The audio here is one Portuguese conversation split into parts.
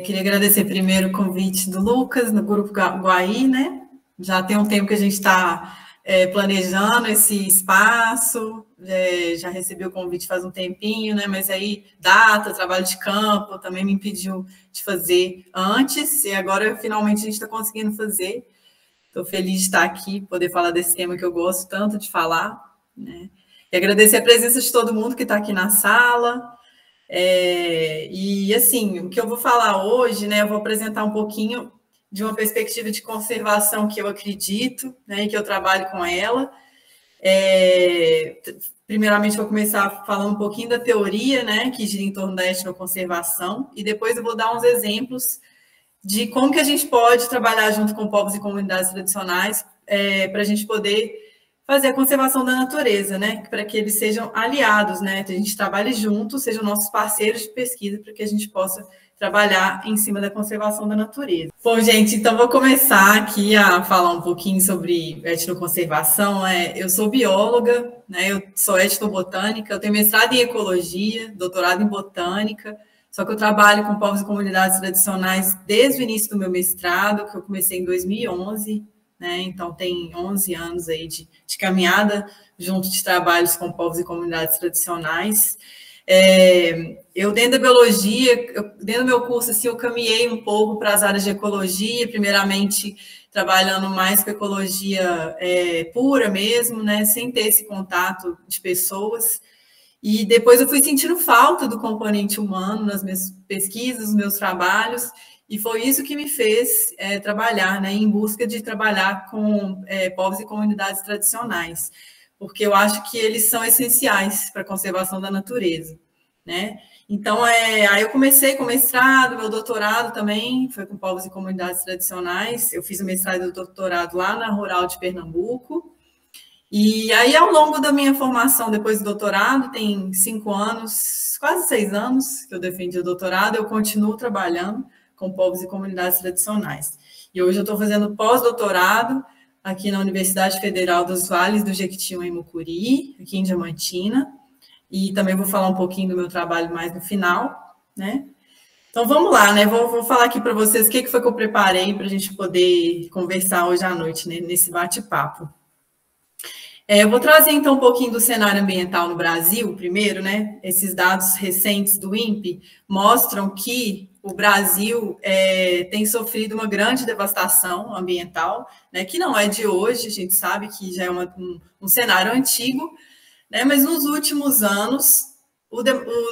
Queria agradecer primeiro o convite do Lucas, no Grupo Guaí, né? Já tem um tempo que a gente está planejando esse espaço, já recebi o convite faz um tempinho, né? Mas aí, data, trabalho de campo, também me impediu de fazer antes, e agora finalmente a gente está conseguindo fazer. Estou feliz de estar aqui, poder falar desse tema que eu gosto tanto de falar, né? E agradecer a presença de todo mundo que está aqui na sala. E assim, o que eu vou falar hoje, né? Eu vou apresentar um pouquinho de uma perspectiva de conservação que eu acredito, né? E que eu trabalho com ela. Primeiramente, vou começar falando um pouquinho da teoria, né? Que gira em torno da etnoconservação, e depois eu vou dar uns exemplos de como que a gente pode trabalhar junto com povos e comunidades tradicionais para a gente poder fazer a conservação da natureza, né? Para que eles sejam aliados, né? Que a gente trabalhe junto, sejam nossos parceiros de pesquisa, para que a gente possa trabalhar em cima da conservação da natureza. Bom, gente, então vou começar aqui a falar um pouquinho sobre etnoconservação. Eu sou bióloga, né? Eu sou etnobotânica, eu tenho mestrado em ecologia, doutorado em botânica, só que eu trabalho com povos e comunidades tradicionais desde o início do meu mestrado, que eu comecei em 2011, né? Então, tem 11 anos aí de caminhada junto de trabalhos com povos e comunidades tradicionais. Eu, dentro da biologia, dentro do meu curso, assim, eu caminhei um pouco para as áreas de ecologia, primeiramente trabalhando mais com ecologia pura mesmo, né? Sem ter esse contato de pessoas. E depois eu fui sentindo falta do componente humano nas minhas pesquisas, nos meus trabalhos, e foi isso que me fez trabalhar, né, em busca de trabalhar com povos e comunidades tradicionais, porque eu acho que eles são essenciais para a conservação da natureza, né? Então, aí eu comecei com o mestrado, meu doutorado também foi com povos e comunidades tradicionais. Eu fiz o mestrado e o doutorado lá na Rural de Pernambuco. E aí, ao longo da minha formação, depois do doutorado, tem 5 anos, quase 6 anos que eu defendi o doutorado, eu continuo trabalhando com povos e comunidades tradicionais. E hoje eu estou fazendo pós-doutorado aqui na Universidade Federal dos Vales do Jequitinhonha e Mucuri, aqui em Diamantina, e também vou falar um pouquinho do meu trabalho mais no final, né? Então, vamos lá, né? Vou falar aqui para vocês o que foi que eu preparei para a gente poder conversar hoje à noite, né, nesse bate-papo. Eu vou trazer, então, um pouquinho do cenário ambiental no Brasil, primeiro, né? Esses dados recentes do INPE mostram que o Brasil tem sofrido uma grande devastação ambiental, né? Que não é de hoje, a gente sabe que já é um cenário antigo, né? Mas nos últimos anos, o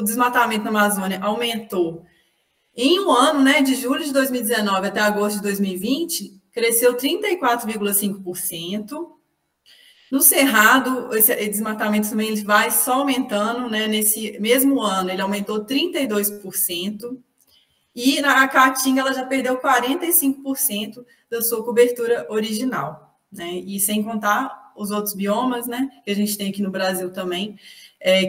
desmatamento na Amazônia aumentou. Em um ano, né, de julho de 2019 até agosto de 2020, cresceu 34,5%. No Cerrado, esse desmatamento também ele vai só aumentando, né? Nesse mesmo ano, ele aumentou 32%, e na Caatinga ela já perdeu 45% da sua cobertura original, né? E sem contar os outros biomas, né, que a gente tem aqui no Brasil também,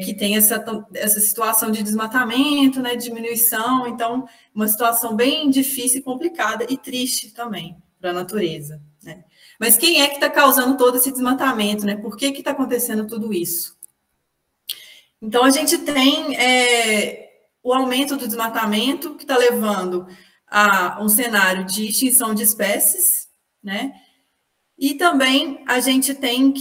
que tem essa situação de desmatamento, né, diminuição, então, uma situação bem difícil, complicada e triste também para a natureza, né? Mas quem é que está causando todo esse desmatamento, né? Por que está acontecendo tudo isso? Então, a gente tem o aumento do desmatamento, que está levando a um cenário de extinção de espécies, né? E também a gente tem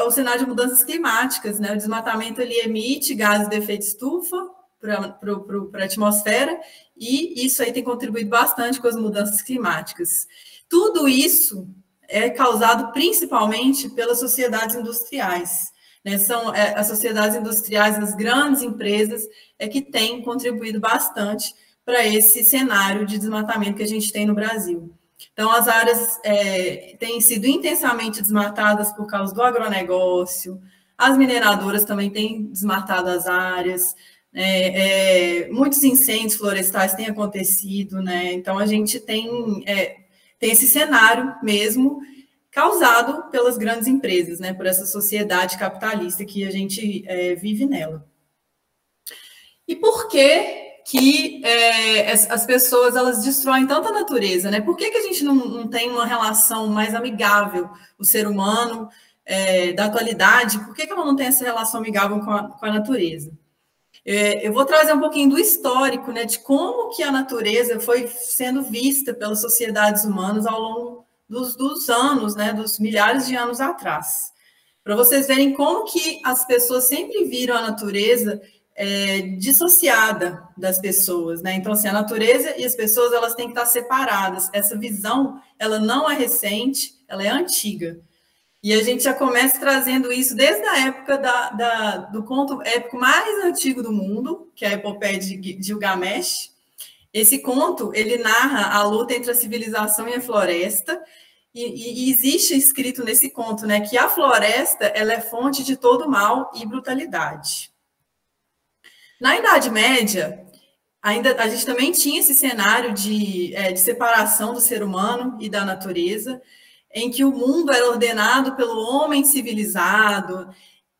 o cenário de mudanças climáticas, né? O desmatamento ele emite gases de efeito estufa para a atmosfera, e isso aí tem contribuído bastante com as mudanças climáticas. Tudo isso é causado principalmente pelas sociedades industriais, né? São as sociedades industriais, as grandes empresas, que têm contribuído bastante para esse cenário de desmatamento que a gente tem no Brasil. Então, as áreas têm sido intensamente desmatadas por causa do agronegócio, as mineradoras também têm desmatado as áreas, muitos incêndios florestais têm acontecido, né? Então, a gente tem esse cenário mesmo causado pelas grandes empresas, né, por essa sociedade capitalista que a gente vive nela. E por que as pessoas elas destroem tanta natureza, né? Por que a gente não tem uma relação mais amigável, o ser humano da atualidade, por que ela não tem essa relação amigável com a natureza? Eu vou trazer um pouquinho do histórico, né, de como que a natureza foi sendo vista pelas sociedades humanas ao longo dos anos, né, dos milhares de anos atrás. Para vocês verem como que as pessoas sempre viram a natureza dissociada das pessoas, né? Então, assim, a natureza e as pessoas, elas têm que estar separadas. Essa visão, ela não é recente, ela é antiga. E a gente já começa trazendo isso desde a época do conto épico mais antigo do mundo, que é a epopeia de Gilgamesh. Esse conto, ele narra a luta entre a civilização e a floresta, e existe escrito nesse conto, né, que a floresta, ela é fonte de todo mal e brutalidade. Na Idade Média, ainda a gente também tinha esse cenário de separação do ser humano e da natureza, em que o mundo era ordenado pelo homem civilizado,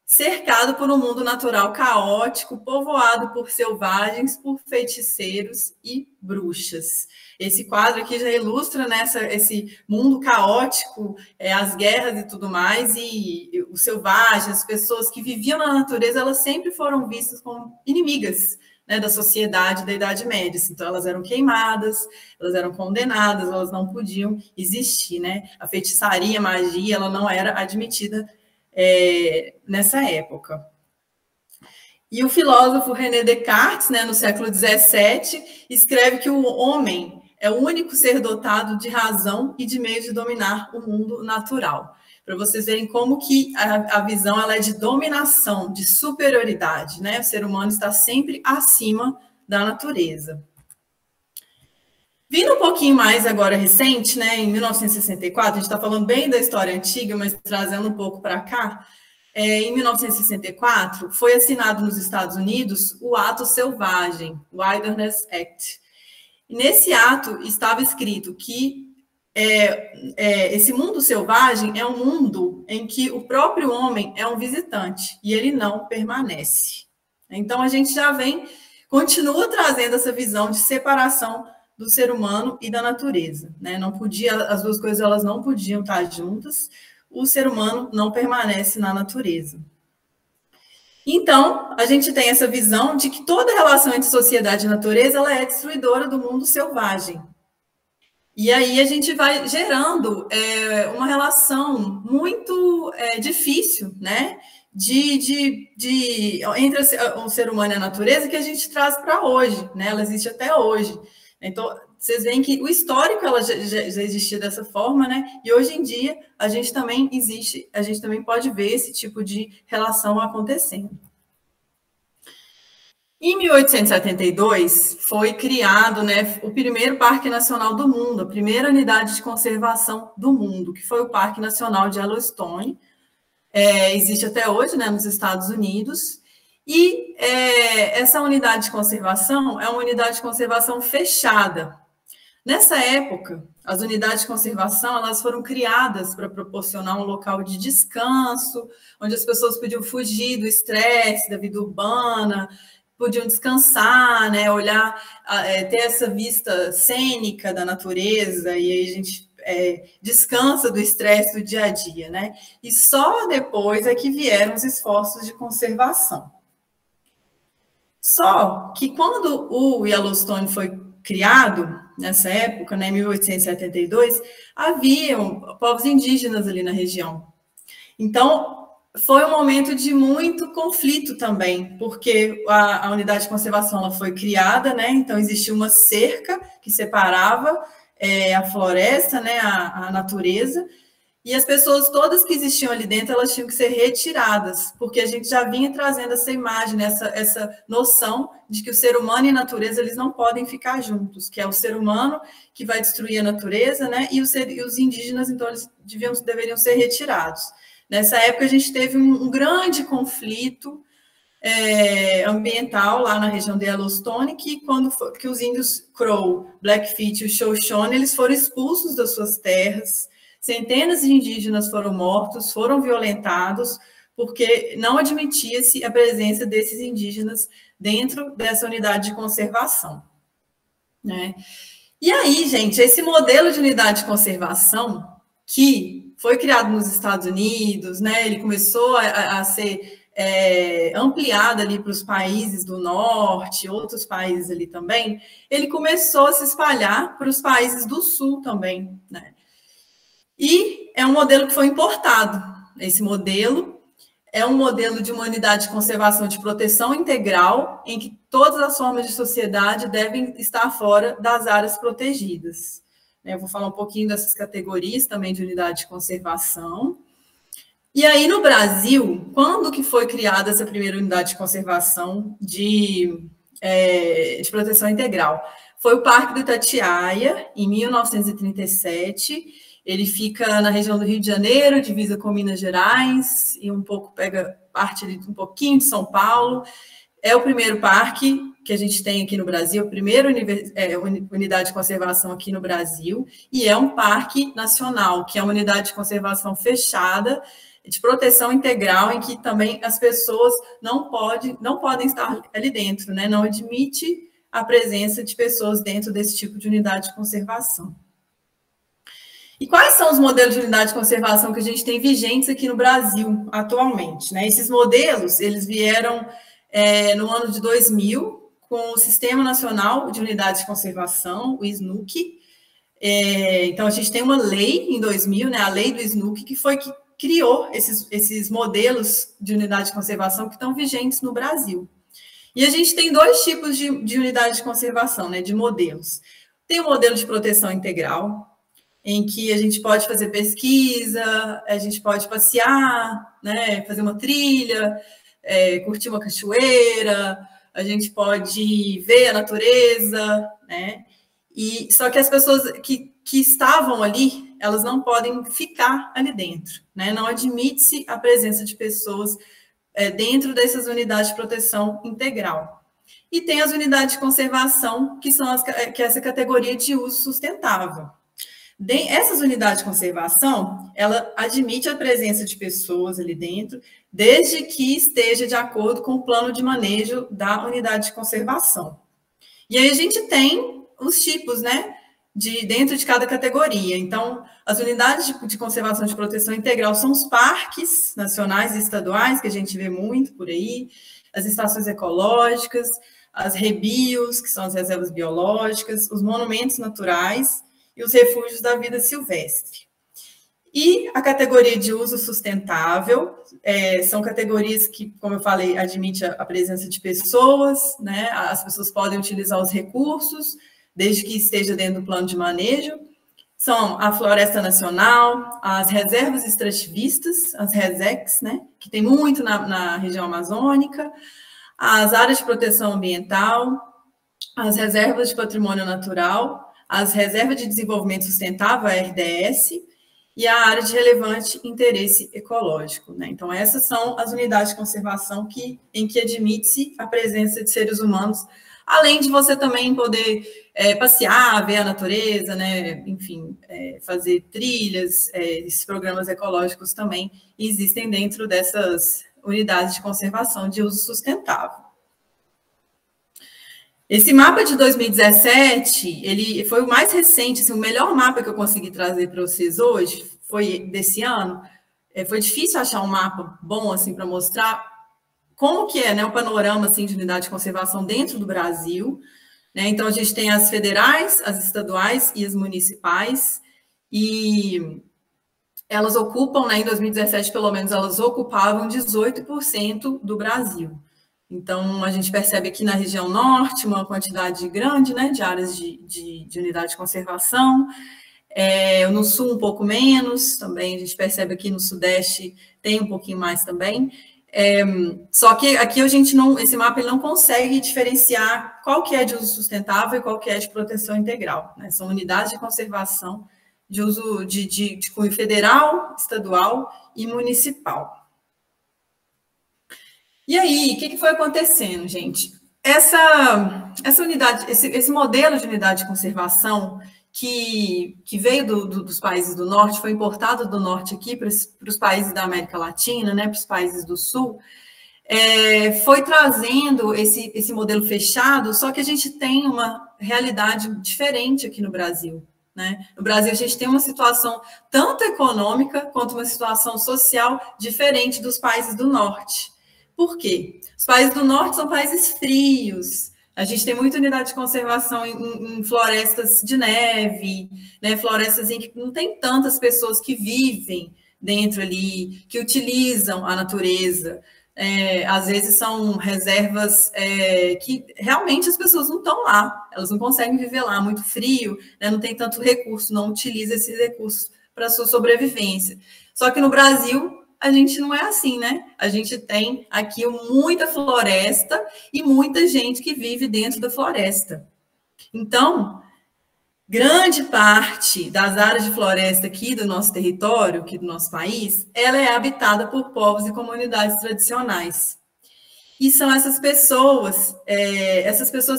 cercado por um mundo natural caótico, povoado por selvagens, por feiticeiros e bruxas. Esse quadro aqui já ilustra, né, esse mundo caótico, as guerras e tudo mais, e os selvagens, as pessoas que viviam na natureza, elas sempre foram vistas como inimigas, né, da sociedade da Idade Média. Então, elas eram queimadas, elas eram condenadas, elas não podiam existir, né? A feitiçaria, a magia, ela não era admitida nessa época. E o filósofo René Descartes, né, no século XVII, escreve que o homem é o único ser dotado de razão e de meio de dominar o mundo natural. Para vocês verem como que a visão ela é de dominação, de superioridade, né? O ser humano está sempre acima da natureza. Vindo um pouquinho mais agora recente, né, em 1964, a gente está falando bem da história antiga, mas trazendo um pouco para cá, em 1964, foi assinado nos Estados Unidos o Ato Selvagem, Wilderness Act. E nesse ato estava escrito que esse mundo selvagem é um mundo em que o próprio homem é um visitante e ele não permanece. Então, a gente já continua trazendo essa visão de separação do ser humano e da natureza, né? Não podia, as duas coisas elas não podiam estar juntas. O ser humano não permanece na natureza. Então, a gente tem essa visão de que toda relação entre sociedade e natureza ela é destruidora do mundo selvagem. E aí a gente vai gerando uma relação muito difícil, né? Entre o ser humano e a natureza que a gente traz para hoje, né? Ela existe até hoje. Então, vocês veem que o histórico ela já existia dessa forma, né? E hoje em dia a gente também pode ver esse tipo de relação acontecendo. Em 1872 foi criado, né, o primeiro Parque Nacional do mundo, a primeira unidade de conservação do mundo, que foi o Parque Nacional de Yellowstone. Existe até hoje, né, nos Estados Unidos. E essa unidade de conservação é uma unidade de conservação fechada. Nessa época, as unidades de conservação elas foram criadas para proporcionar um local de descanso, onde as pessoas podiam fugir do estresse da vida urbana, podiam descansar, né, olhar, ter essa vista cênica da natureza, e aí a gente descansa do estresse do dia a dia, né? E só depois é que vieram os esforços de conservação. Só que quando o Yellowstone foi criado, nessa época, né, em 1872, haviam povos indígenas ali na região. Então, foi um momento de muito conflito também, porque a unidade de conservação ela foi criada, né, então existia uma cerca que separava a floresta, né, a natureza, e as pessoas todas que existiam ali dentro, elas tinham que ser retiradas, porque a gente já vinha trazendo essa imagem, essa noção de que o ser humano e a natureza, eles não podem ficar juntos, que é o ser humano que vai destruir a natureza, né? E os indígenas, então, eles deveriam ser retirados. Nessa época, a gente teve um grande conflito ambiental lá na região de Yellowstone, que os índios Crow, Blackfeet e o Shoshone, eles foram expulsos das suas terras. Centenas de indígenas foram mortos, foram violentados, porque não admitia-se a presença desses indígenas dentro dessa unidade de conservação, né? E aí, gente, esse modelo de unidade de conservação, que foi criado nos Estados Unidos, né? Ele começou a ser ampliada ali para os países do norte, outros países ali também, ele começou a se espalhar para os países do sul também, né? E é um modelo que foi importado. Esse modelo é um modelo de uma unidade de conservação de proteção integral, em que todas as formas de sociedade devem estar fora das áreas protegidas. Eu vou falar um pouquinho dessas categorias também de unidade de conservação. E aí, no Brasil, quando que foi criada essa primeira unidade de conservação de proteção integral? Foi o Parque do Itatiaia, em 1937. Ele fica na região do Rio de Janeiro, divisa com Minas Gerais, e um pouco pega parte ali, um pouquinho de São Paulo. É o primeiro parque que a gente tem aqui no Brasil, a primeira unidade de conservação aqui no Brasil, e é um parque nacional, que é uma unidade de conservação fechada, de proteção integral, em que também as pessoas não podem estar ali dentro, né? Não admite a presença de pessoas dentro desse tipo de unidade de conservação. E quais são os modelos de unidade de conservação que a gente tem vigentes aqui no Brasil atualmente, né? Esses modelos, eles vieram no ano de 2000, com o Sistema Nacional de Unidades de Conservação, o SNUC. Então, a gente tem uma lei em 2000, né? A lei do SNUC, que foi que criou esses modelos de unidade de conservação que estão vigentes no Brasil. E a gente tem dois tipos de unidade de conservação, né, de modelos. Tem o modelo de proteção integral, em que a gente pode fazer pesquisa, a gente pode passear, né, fazer uma trilha, curtir uma cachoeira, a gente pode ver a natureza, né? Só que as pessoas que estavam ali, elas não podem ficar ali dentro, né? Não admite-se a presença de pessoas dentro dessas unidades de proteção integral. E tem as unidades de conservação, que são que é essa categoria de uso sustentável. Essas unidades de conservação, ela admite a presença de pessoas ali dentro, desde que esteja de acordo com o plano de manejo da unidade de conservação. E aí a gente tem os tipos, né, dentro de cada categoria. Então, as unidades de conservação de proteção integral são os parques nacionais e estaduais, que a gente vê muito por aí, as estações ecológicas, as rebios, que são as reservas biológicas, os monumentos naturais e os refúgios da vida silvestre. E a categoria de uso sustentável são categorias que, como eu falei, admite a presença de pessoas, né? As pessoas podem utilizar os recursos, desde que esteja dentro do plano de manejo. São a Floresta Nacional, as reservas extrativistas, as RESECs, né? Que tem muito na região amazônica, as áreas de proteção ambiental, as reservas de patrimônio natural, as reservas de desenvolvimento sustentável, a RDS, e a área de relevante interesse ecológico, né? Então, essas são as unidades de conservação em que admite-se a presença de seres humanos, além de você também poder passear, ver a natureza, né? Enfim, fazer trilhas, esses programas ecológicos também existem dentro dessas unidades de conservação de uso sustentável. Esse mapa de 2017, ele foi o mais recente, assim, o melhor mapa que eu consegui trazer para vocês hoje, foi desse ano. Foi difícil achar um mapa bom, assim, para mostrar como que é, né, o panorama, assim, de unidade de conservação dentro do Brasil, né? Então, a gente tem as federais, as estaduais e as municipais, e elas ocupam, né, em 2017, pelo menos, elas ocupavam 18% do Brasil. Então, a gente percebe aqui na região norte uma quantidade grande, né, de áreas de unidade de conservação. No sul, um pouco menos também. A gente percebe aqui no sudeste tem um pouquinho mais também. Só que aqui esse mapa ele não consegue diferenciar qual que é de uso sustentável e qual que é de proteção integral, né? São unidades de conservação de uso de cunho federal, estadual e municipal. E aí, o que foi acontecendo, gente? Essa unidade, esse modelo de unidade de conservação que veio dos países do norte, foi importado do norte aqui para os países da América Latina, né, para os países do sul, foi trazendo esse modelo fechado, só que a gente tem uma realidade diferente aqui no Brasil, né? No Brasil, a gente tem uma situação tanto econômica quanto uma situação social diferente dos países do norte. Por quê? Os países do norte são países frios. A gente tem muita unidade de conservação em florestas de neve, né? Florestas em que não tem tantas pessoas que vivem dentro ali, que utilizam a natureza. Às vezes são reservas que realmente as pessoas não estão lá, elas não conseguem viver lá, muito frio, né? Não tem tanto recurso, não utiliza esses recursos para a sua sobrevivência. Só que no Brasil, a gente não é assim, né? A gente tem aqui muita floresta e muita gente que vive dentro da floresta. Então, grande parte das áreas de floresta aqui do nosso território, aqui do nosso país, ela é habitada por povos e comunidades tradicionais. E são essas pessoas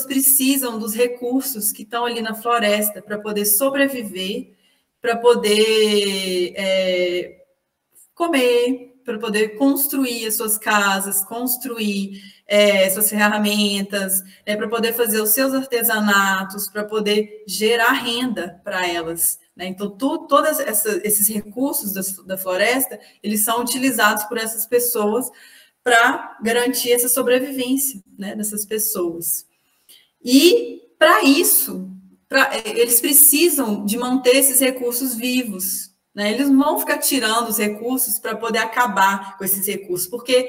precisam dos recursos que estão ali na floresta para poder sobreviver, para poder comer, para poder construir as suas casas, construir suas ferramentas, para poder fazer os seus artesanatos, para poder gerar renda para elas. Né? Então, todos esses recursos da floresta, eles são utilizados por essas pessoas para garantir essa sobrevivência, né, dessas pessoas. E, para isso, eles precisam de manter esses recursos vivos, né? Eles não vão ficar tirando os recursos para poder acabar com esses recursos, porque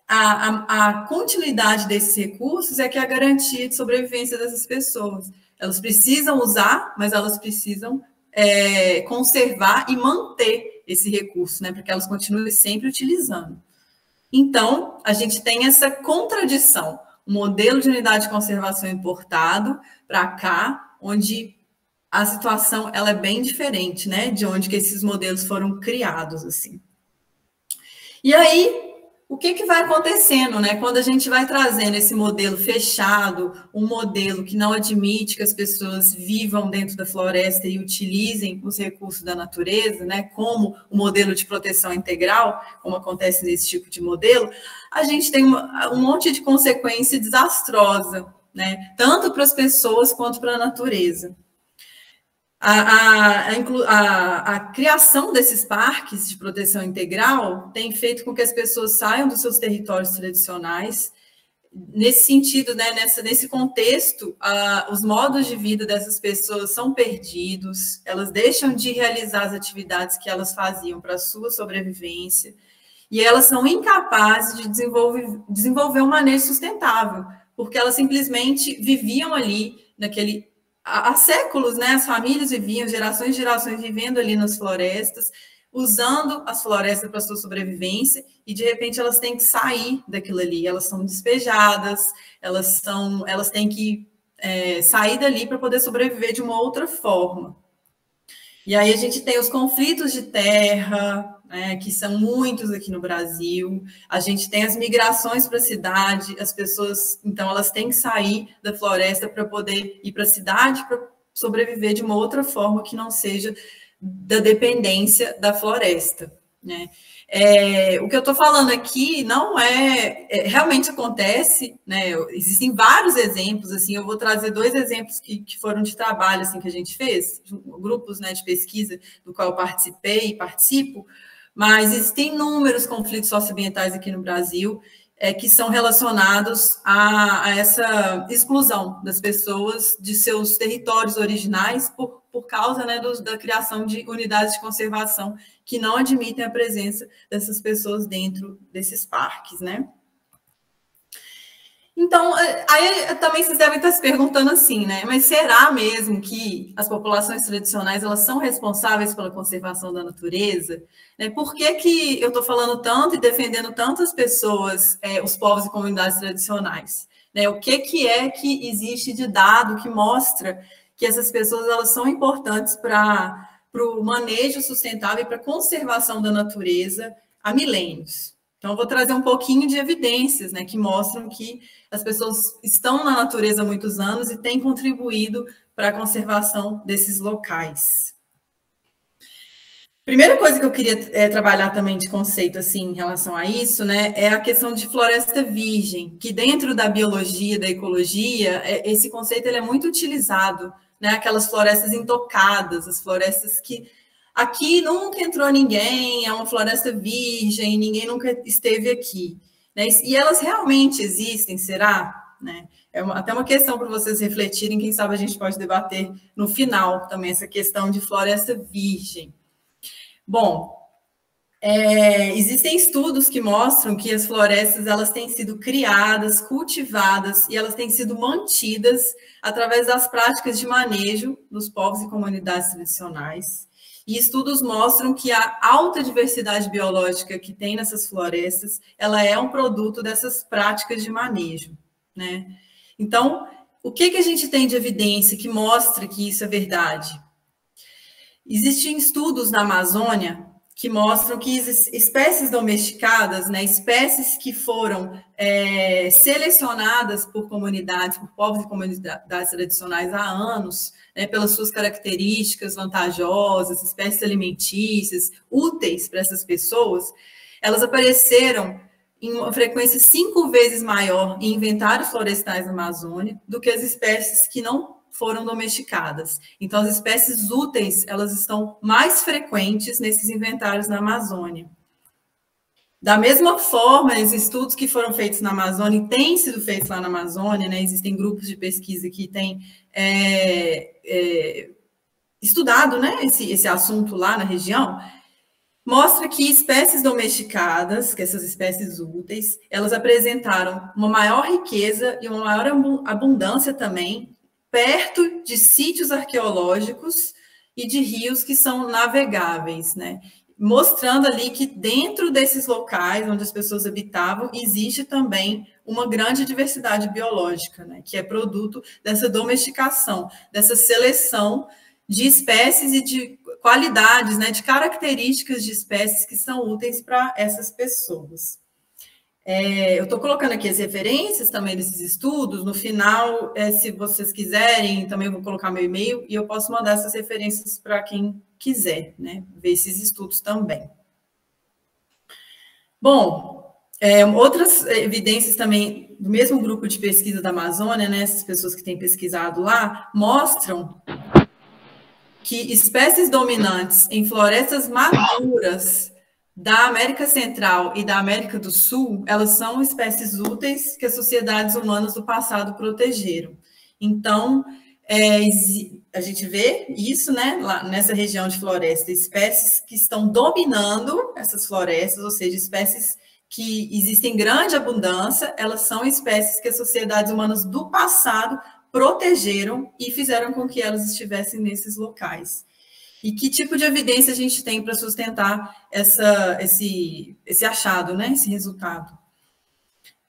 a continuidade desses recursos é que é a garantia de sobrevivência dessas pessoas. Elas precisam usar, mas elas precisam conservar e manter esse recurso, né, para que elas continuem sempre utilizando. Então, a gente tem essa contradição, um modelo de unidade de conservação importado para cá, onde a situação ela é bem diferente, né, de onde que esses modelos foram criados, assim. E aí, o que vai acontecendo, né, quando a gente vai trazendo esse modelo fechado, um modelo que não admite que as pessoas vivam dentro da floresta e utilizem os recursos da natureza, né, como o modelo de proteção integral, como acontece nesse tipo de modelo, a gente tem um monte de consequência desastrosa, né, tanto para as pessoas quanto para a natureza. A criação desses parques de proteção integral tem feito com que as pessoas saiam dos seus territórios tradicionais. Nesse sentido, né, nesse contexto, os modos de vida dessas pessoas são perdidos, elas deixam de realizar as atividades que elas faziam para a sua sobrevivência, e elas são incapazes de desenvolver um manejo sustentável, porque elas simplesmente viviam ali naquele... Há séculos, né, as famílias viviam, gerações e gerações vivendo ali nas florestas, usando as florestas para sua sobrevivência, e de repente elas têm que sair daquilo ali, elas são despejadas, elas têm que sair dali para poder sobreviver de uma outra forma. E aí a gente tem os conflitos de terra, né, que são muitos aqui no Brasil, a gente tem as migrações para a cidade, as pessoas, então, elas têm que sair da floresta para poder ir para a cidade, para sobreviver de uma outra forma que não seja da dependência da floresta, né? O que eu estou falando aqui não realmente acontece, né? Existem vários exemplos, assim, eu vou trazer 2 exemplos que foram de trabalho, assim, que a gente fez, grupos, né, de pesquisa do qual eu participei e participo, mas existem inúmeros conflitos socioambientais aqui no Brasil que são relacionados a essa exclusão das pessoas de seus territórios originais por causa, né, da criação de unidades de conservação que não admitem a presença dessas pessoas dentro desses parques, né? Então, aí também vocês devem estar se perguntando assim, né? Mas será mesmo que as populações tradicionais elas são responsáveis pela conservação da natureza? Né? Por que eu estou falando tanto e defendendo tantas pessoas, os povos e comunidades tradicionais? Né? O que é que existe de dado que mostra que essas pessoas elas são importantes para o manejo sustentável e para a conservação da natureza há milênios? Então, eu vou trazer um pouquinho de evidências, né, que mostram que as pessoas estão na natureza há muitos anos e têm contribuído para a conservação desses locais. Primeira coisa que eu queria trabalhar também de conceito assim em relação a isso, né, é a questão de floresta virgem, que dentro da biologia, da ecologia, esse conceito ele é muito utilizado, né, aquelas florestas intocadas, as florestas que aqui nunca entrou ninguém, é uma floresta virgem, ninguém nunca esteve aqui. né? E elas realmente existem, será? Né? Até uma questão para vocês refletirem, quem sabe a gente pode debater no final também essa questão de floresta virgem. Bom, existem estudos que mostram que as florestas elas têm sido criadas, cultivadas e elas têm sido mantidas através das práticas de manejo dos povos e comunidades tradicionais. E estudos mostram que a alta diversidade biológica que tem nessas florestas, ela é um produto dessas práticas de manejo, né? Então, o que a gente tem de evidência que mostra que isso é verdade? Existem estudos na Amazônia que mostram que espécies domesticadas, né, espécies que foram selecionadas por comunidades, por povos e comunidades tradicionais há anos, né, pelas suas características vantajosas, espécies alimentícias, úteis para essas pessoas, elas apareceram em uma frequência 5 vezes maior em inventários florestais na Amazônia do que as espécies que não foram domesticadas. Então, as espécies úteis, elas estão mais frequentes nesses inventários na Amazônia. Da mesma forma, os estudos que foram feitos na Amazônia e têm sido feitos lá na Amazônia, né, existem grupos de pesquisa que têm estudado, né, esse assunto lá na região, mostra que espécies domesticadas, que essas espécies úteis, elas apresentaram uma maior riqueza e uma maior abundância também perto de sítios arqueológicos e de rios que são navegáveis, né? Mostrando ali que dentro desses locais onde as pessoas habitavam, existe também uma grande diversidade biológica, né? Que é produto dessa domesticação, dessa seleção de espécies e de qualidades, né? De características de espécies que são úteis para essas pessoas. Eu estou colocando aqui as referências também desses estudos. No final, se vocês quiserem, também vou colocar meu e-mail e eu posso mandar essas referências para quem quiser, né, ver esses estudos também. Bom, outras evidências também do mesmo grupo de pesquisa da Amazônia, né, essas pessoas que têm pesquisado lá, mostram que espécies dominantes em florestas maduras da América Central e da América do Sul, elas são espécies úteis que as sociedades humanas do passado protegeram. Então, a gente vê isso, né, lá nessa região de floresta, espécies que estão dominando essas florestas, ou seja, espécies que existem em grande abundância, elas são espécies que as sociedades humanas do passado protegeram e fizeram com que elas estivessem nesses locais. E que tipo de evidência a gente tem para sustentar esse achado, né, esse resultado?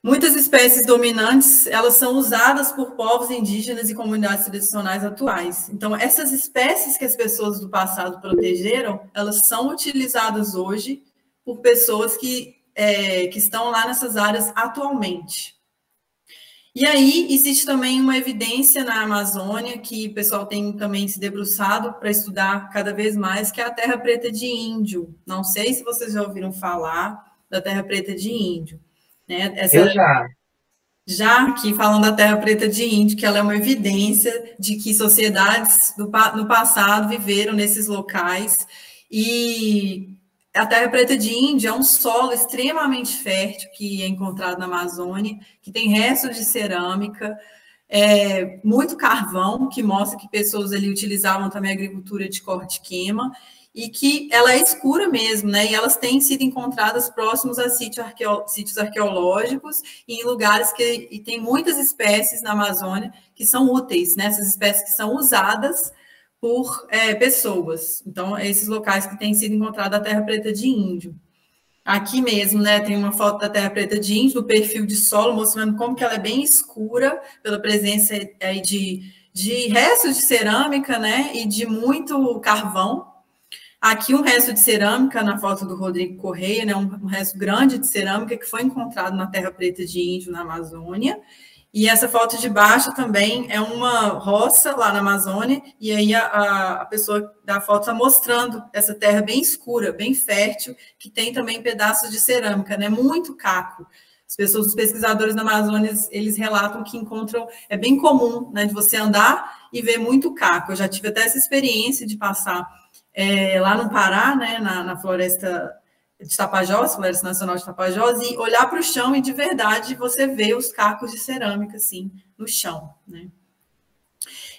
Muitas espécies dominantes, elas são usadas por povos indígenas e comunidades tradicionais atuais. Então, essas espécies que as pessoas do passado protegeram, elas são utilizadas hoje por pessoas que estão lá nessas áreas atualmente. E aí, existe também uma evidência na Amazônia que o pessoal tem também se debruçado para estudar cada vez mais, que é a terra preta de índio. Não sei se vocês já ouviram falar da terra preta de índio. Né? Eu já. Já aqui falando da terra preta de índio, que ela é uma evidência de que sociedades no passado viveram nesses locais e a terra preta de índio é um solo extremamente fértil que é encontrado na Amazônia, que tem restos de cerâmica, muito carvão, que mostra que pessoas ali utilizavam também a agricultura de corte-queima, e que ela é escura mesmo, né? E elas têm sido encontradas próximos a sítios arqueológicos e em lugares que tem muitas espécies na Amazônia que são úteis, né? Essas espécies que são usadas por pessoas. Então, esses locais que têm sido encontrada a terra preta de índio. Aqui mesmo, né, tem uma foto da terra preta de índio, do perfil de solo, mostrando como que ela é bem escura, pela presença de restos de cerâmica, né, e de muito carvão. Aqui um resto de cerâmica na foto do Rodrigo Correia, né, um resto grande de cerâmica que foi encontrado na terra preta de índio, na Amazônia. E essa foto de baixo também é uma roça lá na Amazônia, e aí a pessoa da foto está mostrando essa terra bem escura, bem fértil, que tem também pedaços de cerâmica, né? Muito caco. Os pesquisadores da Amazônia, eles relatam que encontram, é bem comum, né, de você andar e ver muito caco. Eu já tive até essa experiência de passar lá no Pará, né, na floresta de Tapajós, Floresta Nacional de Tapajós, e olhar para o chão e, de verdade, você vê os cacos de cerâmica, assim, no chão, né?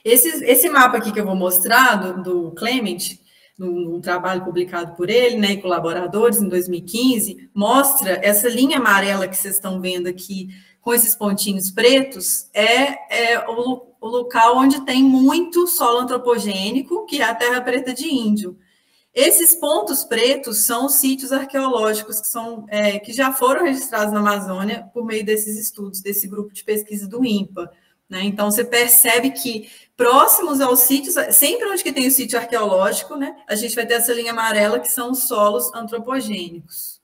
Esse mapa aqui que eu vou mostrar, do Clement, num trabalho publicado por ele, né, e colaboradores, em 2015, mostra essa linha amarela que vocês estão vendo aqui, com esses pontinhos pretos, é o local onde tem muito solo antropogênico, que é a Terra Preta de Índio. Esses pontos pretos são os sítios arqueológicos que já foram registrados na Amazônia por meio desses estudos, desse grupo de pesquisa do INPA. Né? Então, você percebe que próximos aos sítios, sempre onde que tem o sítio arqueológico, né, a gente vai ter essa linha amarela, que são os solos antropogênicos.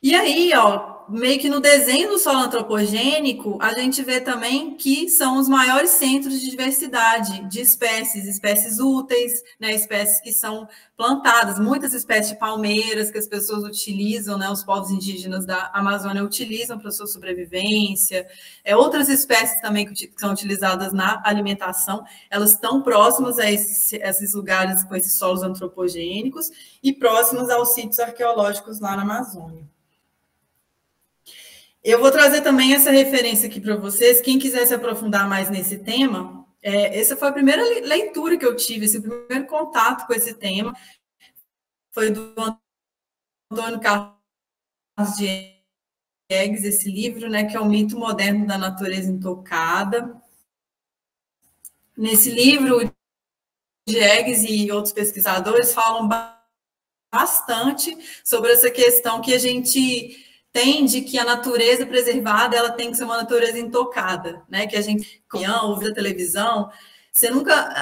E aí, ó, meio que no desenho do solo antropogênico, a gente vê também que são os maiores centros de diversidade de espécies úteis, né, espécies que são plantadas, muitas espécies de palmeiras que as pessoas utilizam, né, os povos indígenas da Amazônia utilizam para sua sobrevivência, outras espécies também que são utilizadas na alimentação, elas estão próximas a esses lugares com esses solos antropogênicos e próximos aos sítios arqueológicos lá na Amazônia. Eu vou trazer também essa referência aqui para vocês. Quem quiser se aprofundar mais nesse tema, essa foi a primeira leitura que eu tive, esse primeiro contato com esse tema foi do Antônio Carlos Diegues, esse livro, né, que é o Mito Moderno da Natureza Intocada. Nesse livro, Diegues e outros pesquisadores falam bastante sobre essa questão que a gente tem de que a natureza preservada ela tem que ser uma natureza intocada, né? Que a gente ouve na televisão, você nunca,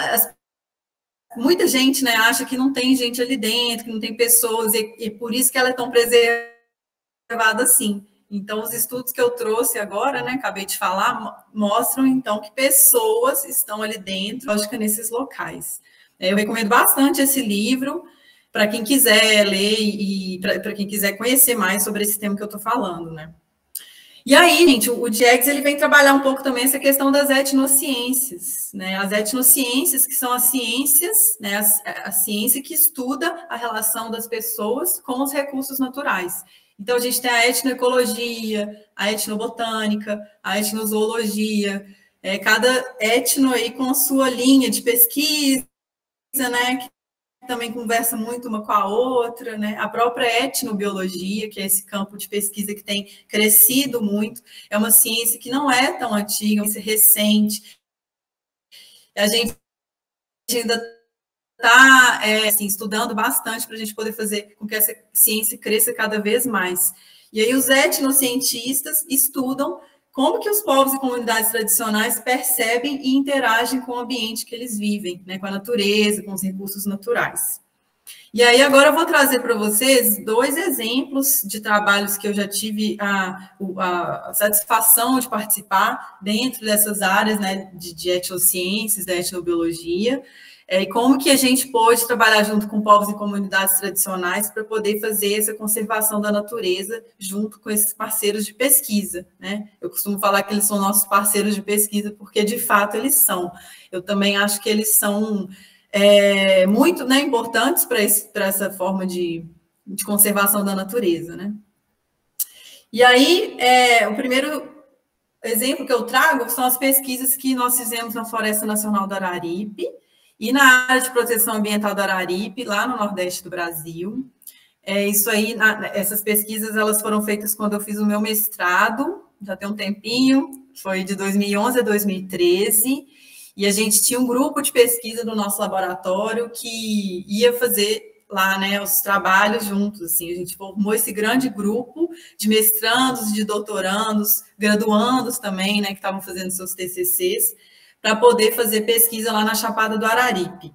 muita gente, né, acha que não tem gente ali dentro, que não tem pessoas e por isso que ela é tão preservada assim. Então, os estudos que eu trouxe agora, né, acabei de falar, mostram então que pessoas estão ali dentro, lógico, nesses locais. Eu recomendo bastante esse livro para quem quiser ler e para quem quiser conhecer mais sobre esse tema que eu estou falando, né? E aí, gente, o Diegues, ele vem trabalhar um pouco também essa questão das etnociências, né? As etnociências, que são as ciências, né? A ciência que estuda a relação das pessoas com os recursos naturais. Então, a gente tem a etnoecologia, a etnobotânica, a etnozoologia, cada etno aí com a sua linha de pesquisa, né? Também conversa muito uma com a outra, né? A própria etnobiologia, que é esse campo de pesquisa que tem crescido muito, é uma ciência que não é tão antiga, é uma ciência recente. A gente ainda está assim, estudando bastante para a gente poder fazer com que essa ciência cresça cada vez mais. E aí os etnocientistas estudam como que os povos e comunidades tradicionais percebem e interagem com o ambiente que eles vivem, né, com a natureza, com os recursos naturais. E aí agora eu vou trazer para vocês 2 exemplos de trabalhos que eu já tive a satisfação de participar dentro dessas áreas, né, de etnociências, da etnobiologia, e como que a gente pode trabalhar junto com povos e comunidades tradicionais para poder fazer essa conservação da natureza junto com esses parceiros de pesquisa, né? Eu costumo falar que eles são nossos parceiros de pesquisa porque, de fato, eles são. Eu também acho que eles são muito, né, importantes para essa forma de conservação da natureza, né? E aí, o primeiro exemplo que eu trago são as pesquisas que nós fizemos na Floresta Nacional do Araripe, e na área de proteção ambiental do Araripe, lá no Nordeste do Brasil. Isso aí, essas pesquisas, elas foram feitas quando eu fiz o meu mestrado, já tem um tempinho, foi de 2011 a 2013, e a gente tinha um grupo de pesquisa do nosso laboratório que ia fazer lá, né, os trabalhos juntos, assim, a gente formou esse grande grupo de mestrandos, de doutorandos, graduandos também, né, que estavam fazendo seus TCCs, para poder fazer pesquisa lá na Chapada do Araripe.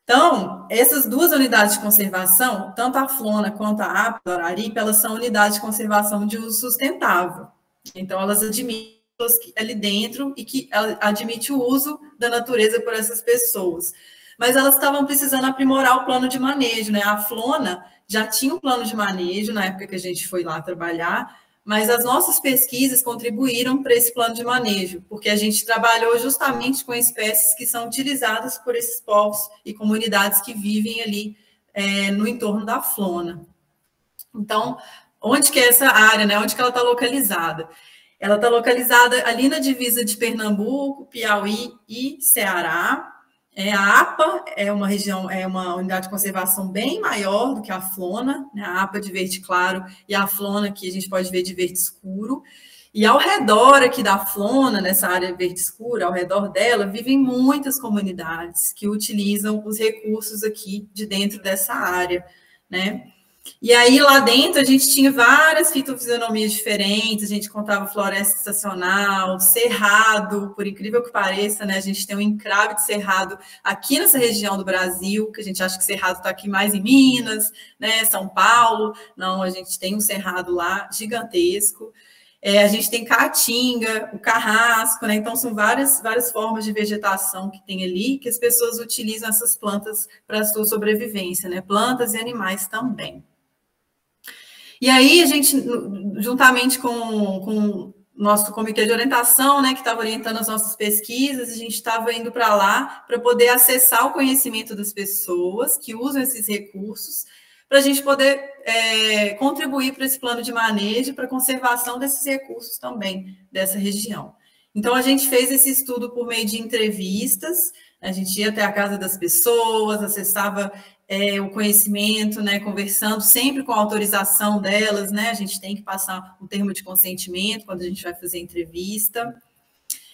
Então, essas 2 unidades de conservação, tanto a Flona quanto a APA do Araripe, elas são unidades de conservação de uso sustentável. Então, elas admitem ali dentro e que admite o uso da natureza por essas pessoas. Mas elas estavam precisando aprimorar o plano de manejo, né? A Flona já tinha um plano de manejo na época que a gente foi lá trabalhar, mas as nossas pesquisas contribuíram para esse plano de manejo, porque a gente trabalhou justamente com espécies que são utilizadas por esses povos e comunidades que vivem ali no entorno da Flona. Então, onde que é essa área, né? Onde que ela está localizada? Ela está localizada ali na divisa de Pernambuco, Piauí e Ceará. A APA é uma região, é uma unidade de conservação bem maior do que a Flona, né? A APA de verde claro e a Flona que a gente pode ver de verde escuro. E ao redor aqui da Flona, nessa área verde escura, ao redor dela, vivem muitas comunidades que utilizam os recursos aqui de dentro dessa área, né? E aí, lá dentro, a gente tinha várias fitofisionomias diferentes, a gente contava floresta estacional, cerrado, por incrível que pareça, né? A gente tem um encrave de cerrado aqui nessa região do Brasil, que a gente acha que cerrado está aqui mais em Minas, né? São Paulo. Não, a gente tem um cerrado lá gigantesco. A gente tem caatinga, o carrasco, né? Então, são várias formas de vegetação que tem ali, que as pessoas utilizam essas plantas para a sua sobrevivência, né? Plantas e animais também. E aí, a gente, juntamente com o nosso comitê de orientação, né, que estava orientando as nossas pesquisas, a gente estava indo para lá para poder acessar o conhecimento das pessoas que usam esses recursos, para a gente poder contribuir para esse plano de manejo, para a conservação desses recursos também, dessa região. Então, a gente fez esse estudo por meio de entrevistas, a gente ia até a casa das pessoas, acessava o conhecimento, né, conversando sempre com a autorização delas, né, a gente tem que passar um termo de consentimento quando a gente vai fazer entrevista.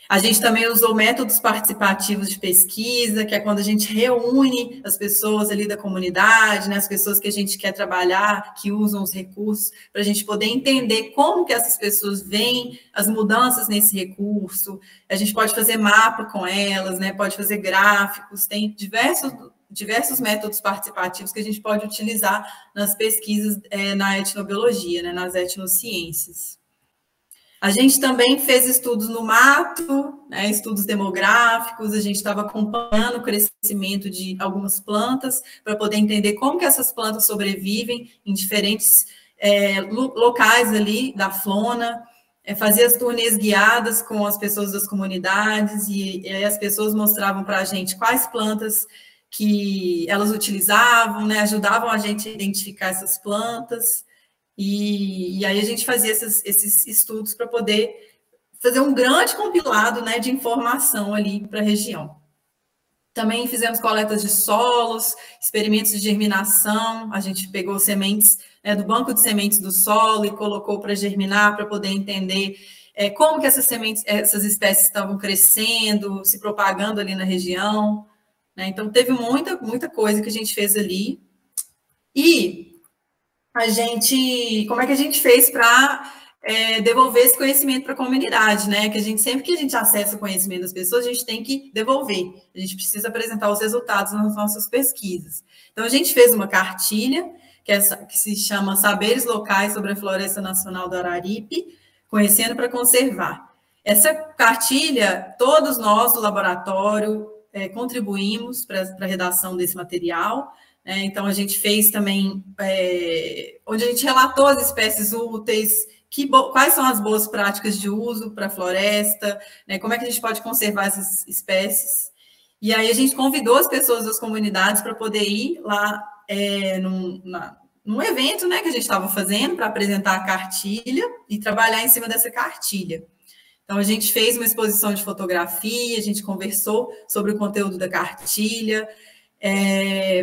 A gente também usou métodos participativos de pesquisa, que é quando a gente reúne as pessoas ali da comunidade, né, as pessoas que a gente quer trabalhar, que usam os recursos, para a gente poder entender como que essas pessoas veem as mudanças nesse recurso. A gente pode fazer mapa com elas, né, pode fazer gráficos, tem diversos métodos participativos que a gente pode utilizar nas pesquisas na etnobiologia, né, nas etnociências. A gente também fez estudos no mato, né, estudos demográficos, a gente estava acompanhando o crescimento de algumas plantas para poder entender como que essas plantas sobrevivem em diferentes locais ali da Flona, fazia as turnês guiadas com as pessoas das comunidades e aí as pessoas mostravam para a gente quais plantas que elas utilizavam, né, ajudavam a gente a identificar essas plantas, e aí a gente fazia esses estudos para poder fazer um grande compilado, né, de informação ali para a região. Também fizemos coletas de solos, experimentos de germinação, a gente pegou sementes do banco de sementes do solo e colocou para germinar, para poder entender como que essas espécies estavam crescendo, se propagando ali na região. Né? Então, teve muita coisa que a gente fez ali. E como é que a gente fez para devolver esse conhecimento para a comunidade, né? Que sempre que a gente acessa o conhecimento das pessoas, a gente tem que devolver. A gente precisa apresentar os resultados nas nossas pesquisas. Então, a gente fez uma cartilha, que se chama Saberes Locais sobre a Floresta Nacional do Araripe, Conhecendo para Conservar. Essa cartilha, todos nós do laboratório contribuímos para a redação desse material. Então, a gente fez também, onde a gente relatou as espécies úteis, quais são as boas práticas de uso para a floresta, né, como é que a gente pode conservar essas espécies. E aí a gente convidou as pessoas das comunidades para poder ir lá num evento, né, que a gente estava fazendo para apresentar a cartilha e trabalhar em cima dessa cartilha. Então, a gente fez uma exposição de fotografia, a gente conversou sobre o conteúdo da cartilha,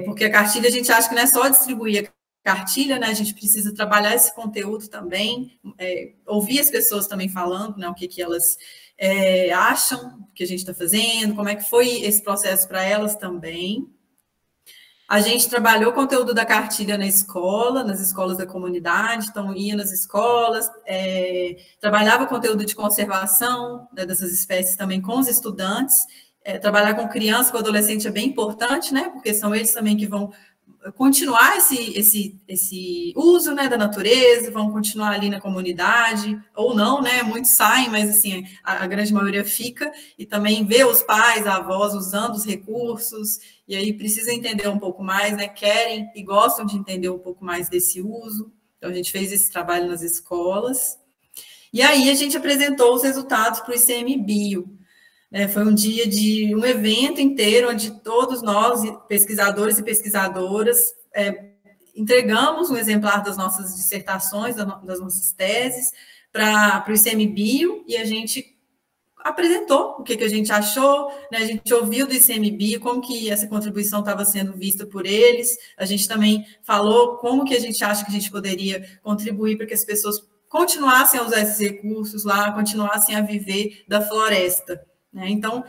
porque a cartilha a gente acha que não é só distribuir a cartilha, né? A gente precisa trabalhar esse conteúdo também, ouvir as pessoas também falando, né? O que elas acham que a gente está fazendo, como é que foi esse processo para elas também. A gente trabalhou o conteúdo da cartilha na escola, nas escolas da comunidade, então ia nas escolas, trabalhava o conteúdo de conservação, né, dessas espécies também com os estudantes. Trabalhar com criança, com adolescente é bem importante, né? Porque são eles também que vão continuar esse uso, né, da natureza, vão continuar ali na comunidade, ou não, né? Muitos saem, mas assim, a grande maioria fica, e também vê os pais, avós usando os recursos, e aí precisa entender um pouco mais, né? Querem e gostam de entender um pouco mais desse uso. Então, a gente fez esse trabalho nas escolas. E aí a gente apresentou os resultados para o ICMBio. Foi um dia de um evento inteiro, onde todos nós, pesquisadores e pesquisadoras, entregamos um exemplar das nossas dissertações, das nossas teses, para o ICMBio, e a gente apresentou o que a gente achou, né? A gente ouviu do ICMBio como que essa contribuição estava sendo vista por eles, a gente também falou como que a gente acha que a gente poderia contribuir para que as pessoas continuassem a usar esses recursos lá, continuassem a viver da floresta, né? Então,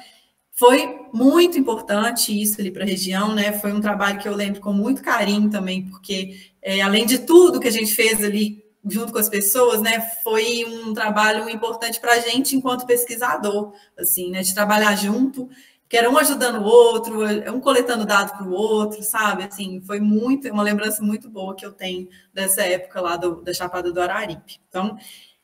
foi muito importante isso ali para a região, né? Foi um trabalho que eu lembro com muito carinho também, porque além de tudo que a gente fez ali junto com as pessoas, né? Foi um trabalho importante para a gente enquanto pesquisador, assim, né? De trabalhar junto, que era um ajudando o outro, um coletando dados para o outro, sabe? Assim, foi uma lembrança muito boa que eu tenho dessa época lá da Chapada do Araripe. Então,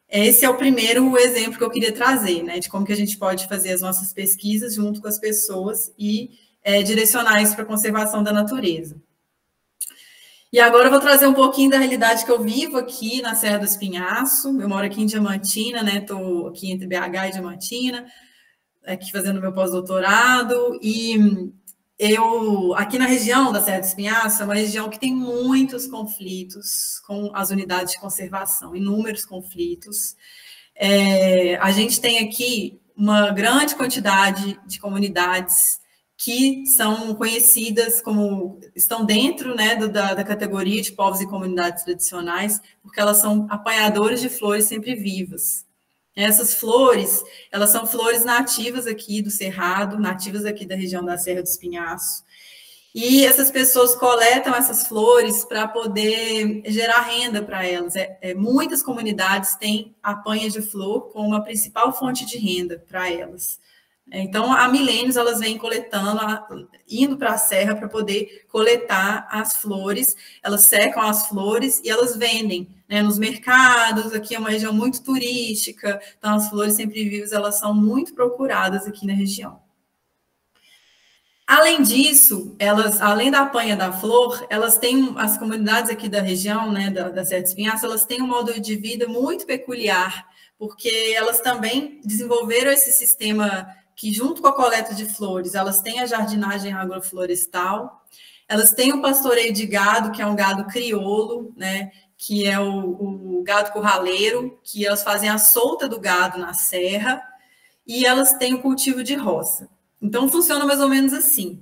esse é o primeiro exemplo que eu queria trazer, né? De como que a gente pode fazer as nossas pesquisas junto com as pessoas e direcionar isso para a conservação da natureza. E agora eu vou trazer um pouquinho da realidade que eu vivo aqui na Serra do Espinhaço. Eu moro aqui em Diamantina, né? Estou aqui entre BH e Diamantina, aqui fazendo meu pós-doutorado. E eu, aqui na região da Serra do Espinhaço, é uma região que tem muitos conflitos com as unidades de conservação, inúmeros conflitos. A gente tem aqui uma grande quantidade de comunidades que são conhecidas como, estão dentro, né, da categoria de povos e comunidades tradicionais, porque elas são apanhadores de flores sempre vivas. Essas flores, elas são flores nativas aqui do Cerrado, nativas aqui da região da Serra do Espinhaço, e essas pessoas coletam essas flores para poder gerar renda para elas. Muitas comunidades têm a apanha de flor como a principal fonte de renda para elas. Então, há milênios elas vêm coletando, indo para a serra para poder coletar as flores, elas secam as flores e elas vendem, né, nos mercados. Aqui é uma região muito turística, então as flores sempre vivas, elas são muito procuradas aqui na região. Além disso, além da apanha da flor, elas têm, as comunidades aqui da região, né, da Serra do Espinhaço, elas têm um modo de vida muito peculiar, porque elas também desenvolveram esse sistema que, junto com a coleta de flores, elas têm a jardinagem agroflorestal, elas têm o pastoreio de gado, que é um gado crioulo, né, que é o gado curraleiro, que elas fazem a solta do gado na serra, e elas têm o cultivo de roça. Então, funciona mais ou menos assim.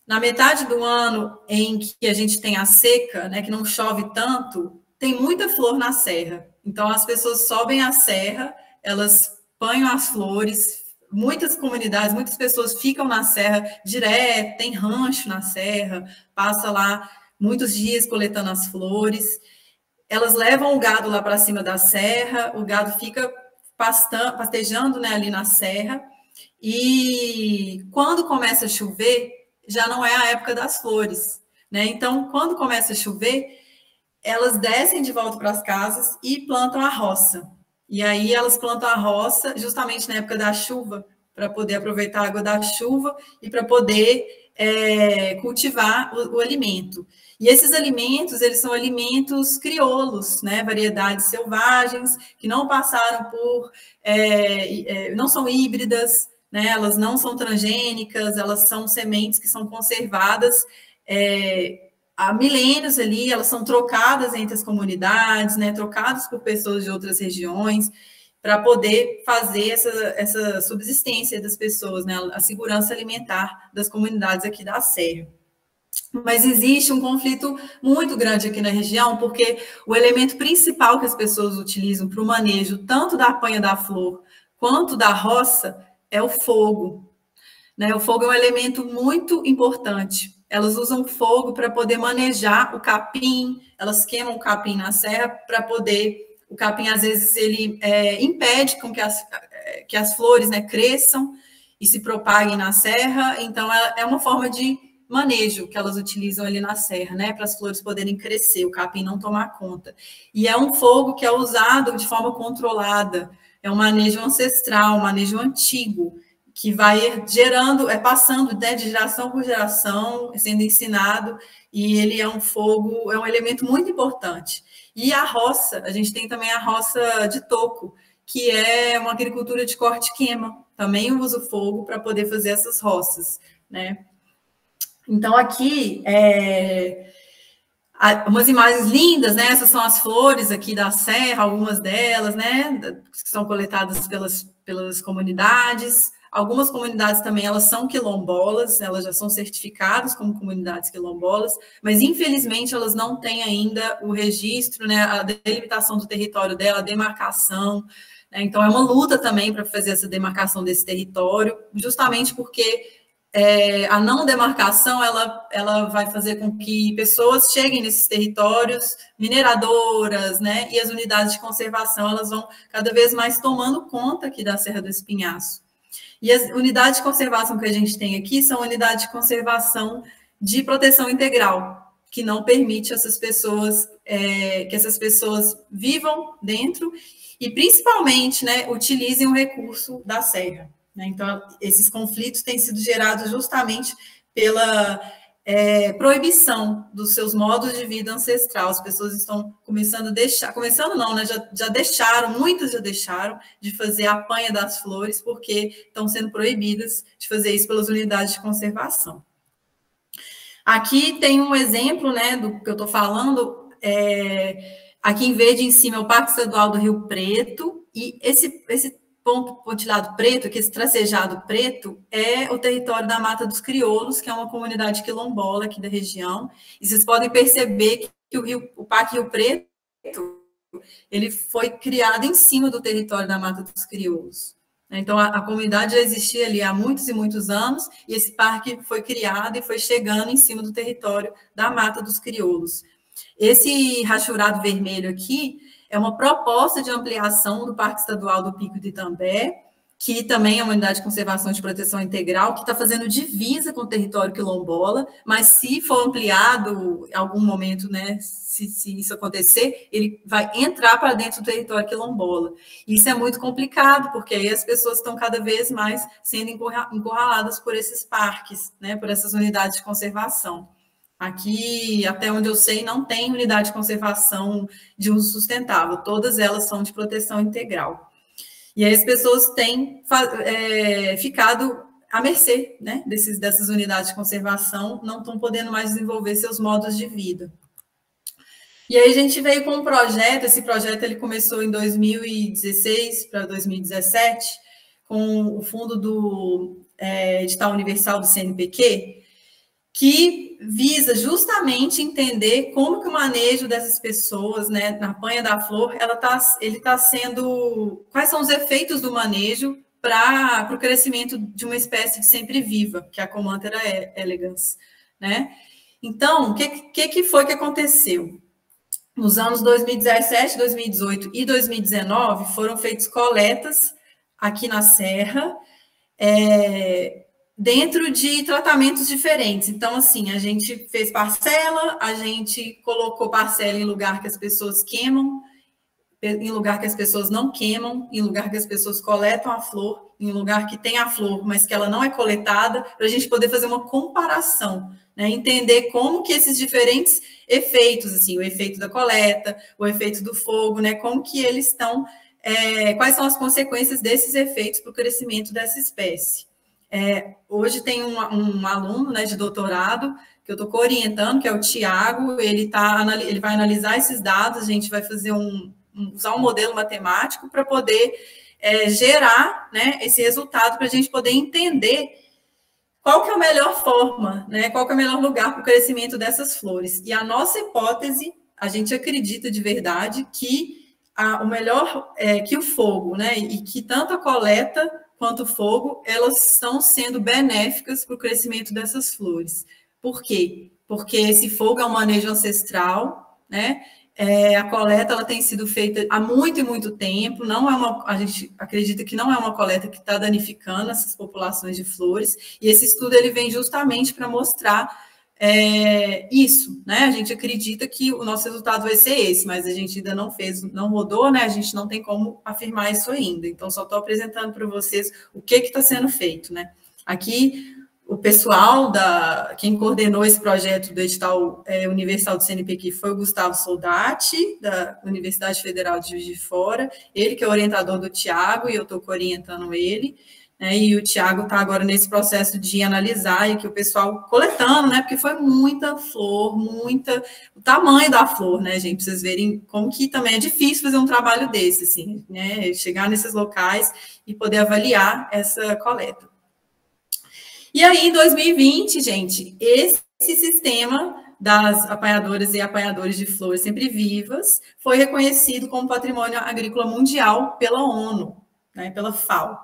Na metade do ano em que a gente tem a seca, né, que não chove tanto, tem muita flor na serra. Então, as pessoas sobem a serra, elas apanham as flores, muitas comunidades, muitas pessoas ficam na serra direto, tem rancho na serra, passa lá muitos dias coletando as flores. Elas levam o gado lá para cima da serra, o gado fica pastejando, né, ali na serra, e quando começa a chover, já não é a época das flores, né? Então, quando começa a chover, elas descem de volta para as casas e plantam a roça. E aí elas plantam a roça justamente na época da chuva, para poder aproveitar a água da chuva e para poder cultivar o alimento. E esses alimentos, eles são alimentos crioulos, né? Variedades selvagens, que não passaram por... não são híbridas, né? Elas não são transgênicas, elas são sementes que são conservadas há milênios ali, elas são trocadas entre as comunidades, né? Trocadas por pessoas de outras regiões, para poder fazer essa subsistência das pessoas, né? A segurança alimentar das comunidades aqui da Serra. Mas existe um conflito muito grande aqui na região, porque o elemento principal que as pessoas utilizam para o manejo, tanto da apanha da flor quanto da roça, é o fogo, né? O fogo é um elemento muito importante. Elas usam fogo para poder manejar o capim, elas queimam o capim na serra para poder... O capim, às vezes, ele impede com que as flores, né, cresçam e se propaguem na serra. Então, é uma forma de manejo que elas utilizam ali na serra, né, para as flores poderem crescer, o capim não tomar conta. E é um fogo que é usado de forma controlada, é um manejo ancestral, um manejo antigo, que vai gerando, passando, né, de geração por geração, sendo ensinado, e ele é um fogo, é um elemento muito importante. E a roça, a gente tem também a roça de toco, que é uma agricultura de corte-queima, também usa o fogo para poder fazer essas roças, né? Então, aqui, Umas imagens lindas, né? Essas são as flores aqui da serra, algumas delas, né? Que são coletadas pelas comunidades. Algumas comunidades também, elas são quilombolas, elas já são certificadas como comunidades quilombolas, mas infelizmente elas não têm ainda o registro, né? A delimitação do território dela, a demarcação, né? Então é uma luta também para fazer essa demarcação desse território, justamente porque a não demarcação, ela vai fazer com que pessoas cheguem nesses territórios, mineradoras, né, e as unidades de conservação, elas vão cada vez mais tomando conta aqui da Serra do Espinhaço. E as unidades de conservação que a gente tem aqui são unidades de conservação de proteção integral, que não permite que essas pessoas vivam dentro e, principalmente, né, utilizem o recurso da serra. Então, esses conflitos têm sido gerados justamente pela proibição dos seus modos de vida ancestral. As pessoas estão começando a deixar, começando não, né? Já deixaram, muitas já deixaram de fazer a apanha das flores, porque estão sendo proibidas de fazer isso pelas unidades de conservação. Aqui tem um exemplo, né, do que eu estou falando. Aqui em verde em cima é o Parque Estadual do Rio Preto, e esse pontilhado preto, que esse tracejado preto, é o território da Mata dos Crioulos, que é uma comunidade quilombola aqui da região. E vocês podem perceber que o Parque Rio Preto, ele foi criado em cima do território da Mata dos Crioulos. Então, a comunidade já existia ali há muitos e muitos anos, e esse parque foi criado e foi chegando em cima do território da Mata dos Crioulos. Esse rachurado vermelho aqui é uma proposta de ampliação do Parque Estadual do Pico de Itambé, que também é uma unidade de conservação de proteção integral, que está fazendo divisa com o território quilombola, mas se for ampliado em algum momento, né, se isso acontecer, ele vai entrar para dentro do território quilombola. Isso é muito complicado, porque aí as pessoas estão cada vez mais sendo encurraladas por esses parques, né, por essas unidades de conservação. Aqui, até onde eu sei, não tem unidade de conservação de uso sustentável, todas elas são de proteção integral. E aí as pessoas têm ficado à mercê, né, dessas unidades de conservação, não estão podendo mais desenvolver seus modos de vida. E aí a gente veio com um projeto, esse projeto ele começou em 2016 para 2017, com o fundo do edital universal do CNPq, que visa justamente entender como que o manejo dessas pessoas, né, na apanha da flor, ele está sendo... Quais são os efeitos do manejo para o crescimento de uma espécie de sempre viva, que é a Comanthera elegans, né? Então, o que foi que aconteceu? Nos anos 2017, 2018 e 2019, foram feitas coletas aqui na Serra, dentro de tratamentos diferentes. Então, assim, a gente fez parcela, a gente colocou parcela em lugar que as pessoas queimam, em lugar que as pessoas não queimam, em lugar que as pessoas coletam a flor, em lugar que tem a flor, mas que ela não é coletada, para a gente poder fazer uma comparação, né? Entender como que esses diferentes efeitos, assim, o efeito da coleta, o efeito do fogo, né? Como que eles estão, quais são as consequências desses efeitos para o crescimento dessa espécie. Hoje tem um aluno, né, de doutorado que eu estou orientando, que é o Tiago, ele vai analisar esses dados, a gente vai fazer usar um modelo matemático para poder gerar, né, esse resultado, para a gente poder entender qual que é a melhor forma, né, qual que é o melhor lugar para o crescimento dessas flores. E a nossa hipótese, a gente acredita de verdade que o melhor que o fogo, né, e que tanto a coleta quanto o fogo, elas estão sendo benéficas para o crescimento dessas flores. Por quê? Porque esse fogo é um manejo ancestral, né? A coleta ela tem sido feita há muito e muito tempo, a gente acredita que não é uma coleta que está danificando essas populações de flores, e esse estudo ele vem justamente para mostrar isso, né? A gente acredita que o nosso resultado vai ser esse, mas a gente ainda não fez, não rodou, né? A gente não tem como afirmar isso ainda. Então, só estou apresentando para vocês o que está sendo feito, né? Aqui, o pessoal quem coordenou esse projeto do edital universal do CNPq foi o Gustavo Soldati, da Universidade Federal de Juiz de Fora, ele que é orientador do Tiago, e eu estou orientando ele. né? E o Tiago está agora nesse processo de analisar e que o pessoal coletando, né? Porque foi muita flor, o tamanho da flor, né, gente? Pra vocês verem como que também é difícil fazer um trabalho desse, assim, né? Chegar nesses locais e poder avaliar essa coleta. E aí, em 2020, gente, esse sistema das apanhadoras e apanhadores de flores sempre vivas foi reconhecido como patrimônio agrícola mundial pela ONU, né, pela FAO.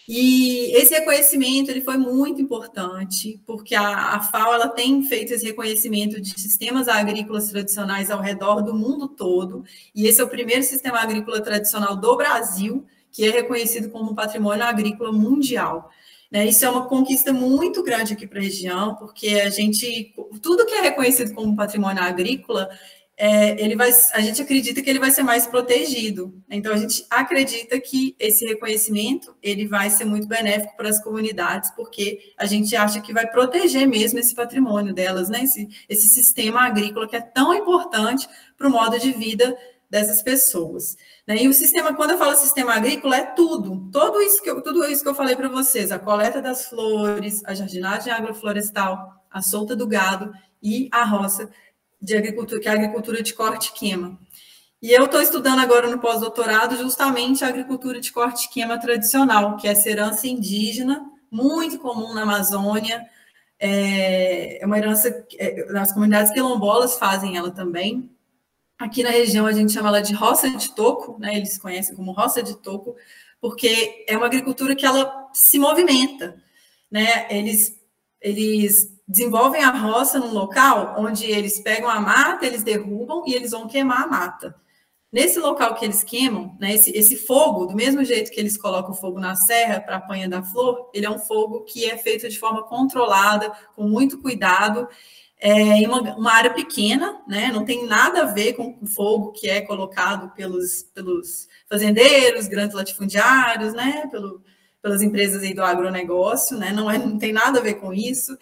E esse reconhecimento ele foi muito importante, porque a FAO ela tem feito esse reconhecimento de sistemas agrícolas tradicionais ao redor do mundo todo, e esse é o primeiro sistema agrícola tradicional do Brasil, que é reconhecido como patrimônio agrícola mundial. Isso é uma conquista muito grande aqui para a região, porque tudo que é reconhecido como patrimônio agrícola, a gente acredita que ele vai ser mais protegido. Então, a gente acredita que esse reconhecimento ele vai ser muito benéfico para as comunidades, porque a gente acha que vai proteger mesmo esse patrimônio delas, né? Esse sistema agrícola que é tão importante para o modo de vida dessas pessoas. E o sistema, quando eu falo sistema agrícola, é tudo isso que eu falei para vocês, a coleta das flores, a jardinagem agroflorestal, a solta do gado e a roça de agricultura, que é a agricultura de corte e queima. E eu estou estudando agora no pós-doutorado justamente a agricultura de corte e queima tradicional, que é essa herança indígena, muito comum na Amazônia, é uma herança, as comunidades quilombolas fazem ela também. Aqui na região a gente chama ela de roça de toco, né? Eles conhecem como roça de toco, porque é uma agricultura que ela se movimenta, né? Eles desenvolvem a roça num local onde eles pegam a mata, eles derrubam e eles vão queimar a mata. Nesse local que eles queimam, né, esse fogo, do mesmo jeito que eles colocam o fogo na serra para a apanha da flor, ele é um fogo que é feito de forma controlada, com muito cuidado, em uma área pequena, né, não tem nada a ver com o fogo que é colocado pelos fazendeiros, grandes latifundiários, né, pelas empresas aí do agronegócio, né, não tem nada a ver com isso.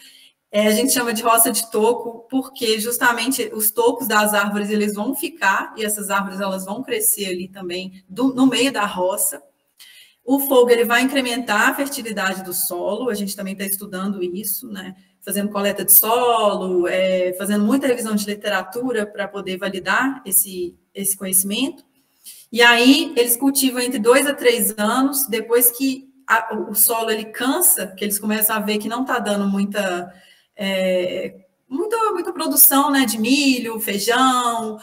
A gente chama de roça de toco, porque justamente os tocos das árvores eles vão ficar, e essas árvores elas vão crescer ali também, no meio da roça. O fogo ele vai incrementar a fertilidade do solo, a gente também está estudando isso, né? Fazendo coleta de solo, fazendo muita revisão de literatura para poder validar esse conhecimento. E aí eles cultivam entre 2 a 3 anos, depois que o solo ele cansa, que eles começam a ver que não está dando muita produção, né, de milho, feijão,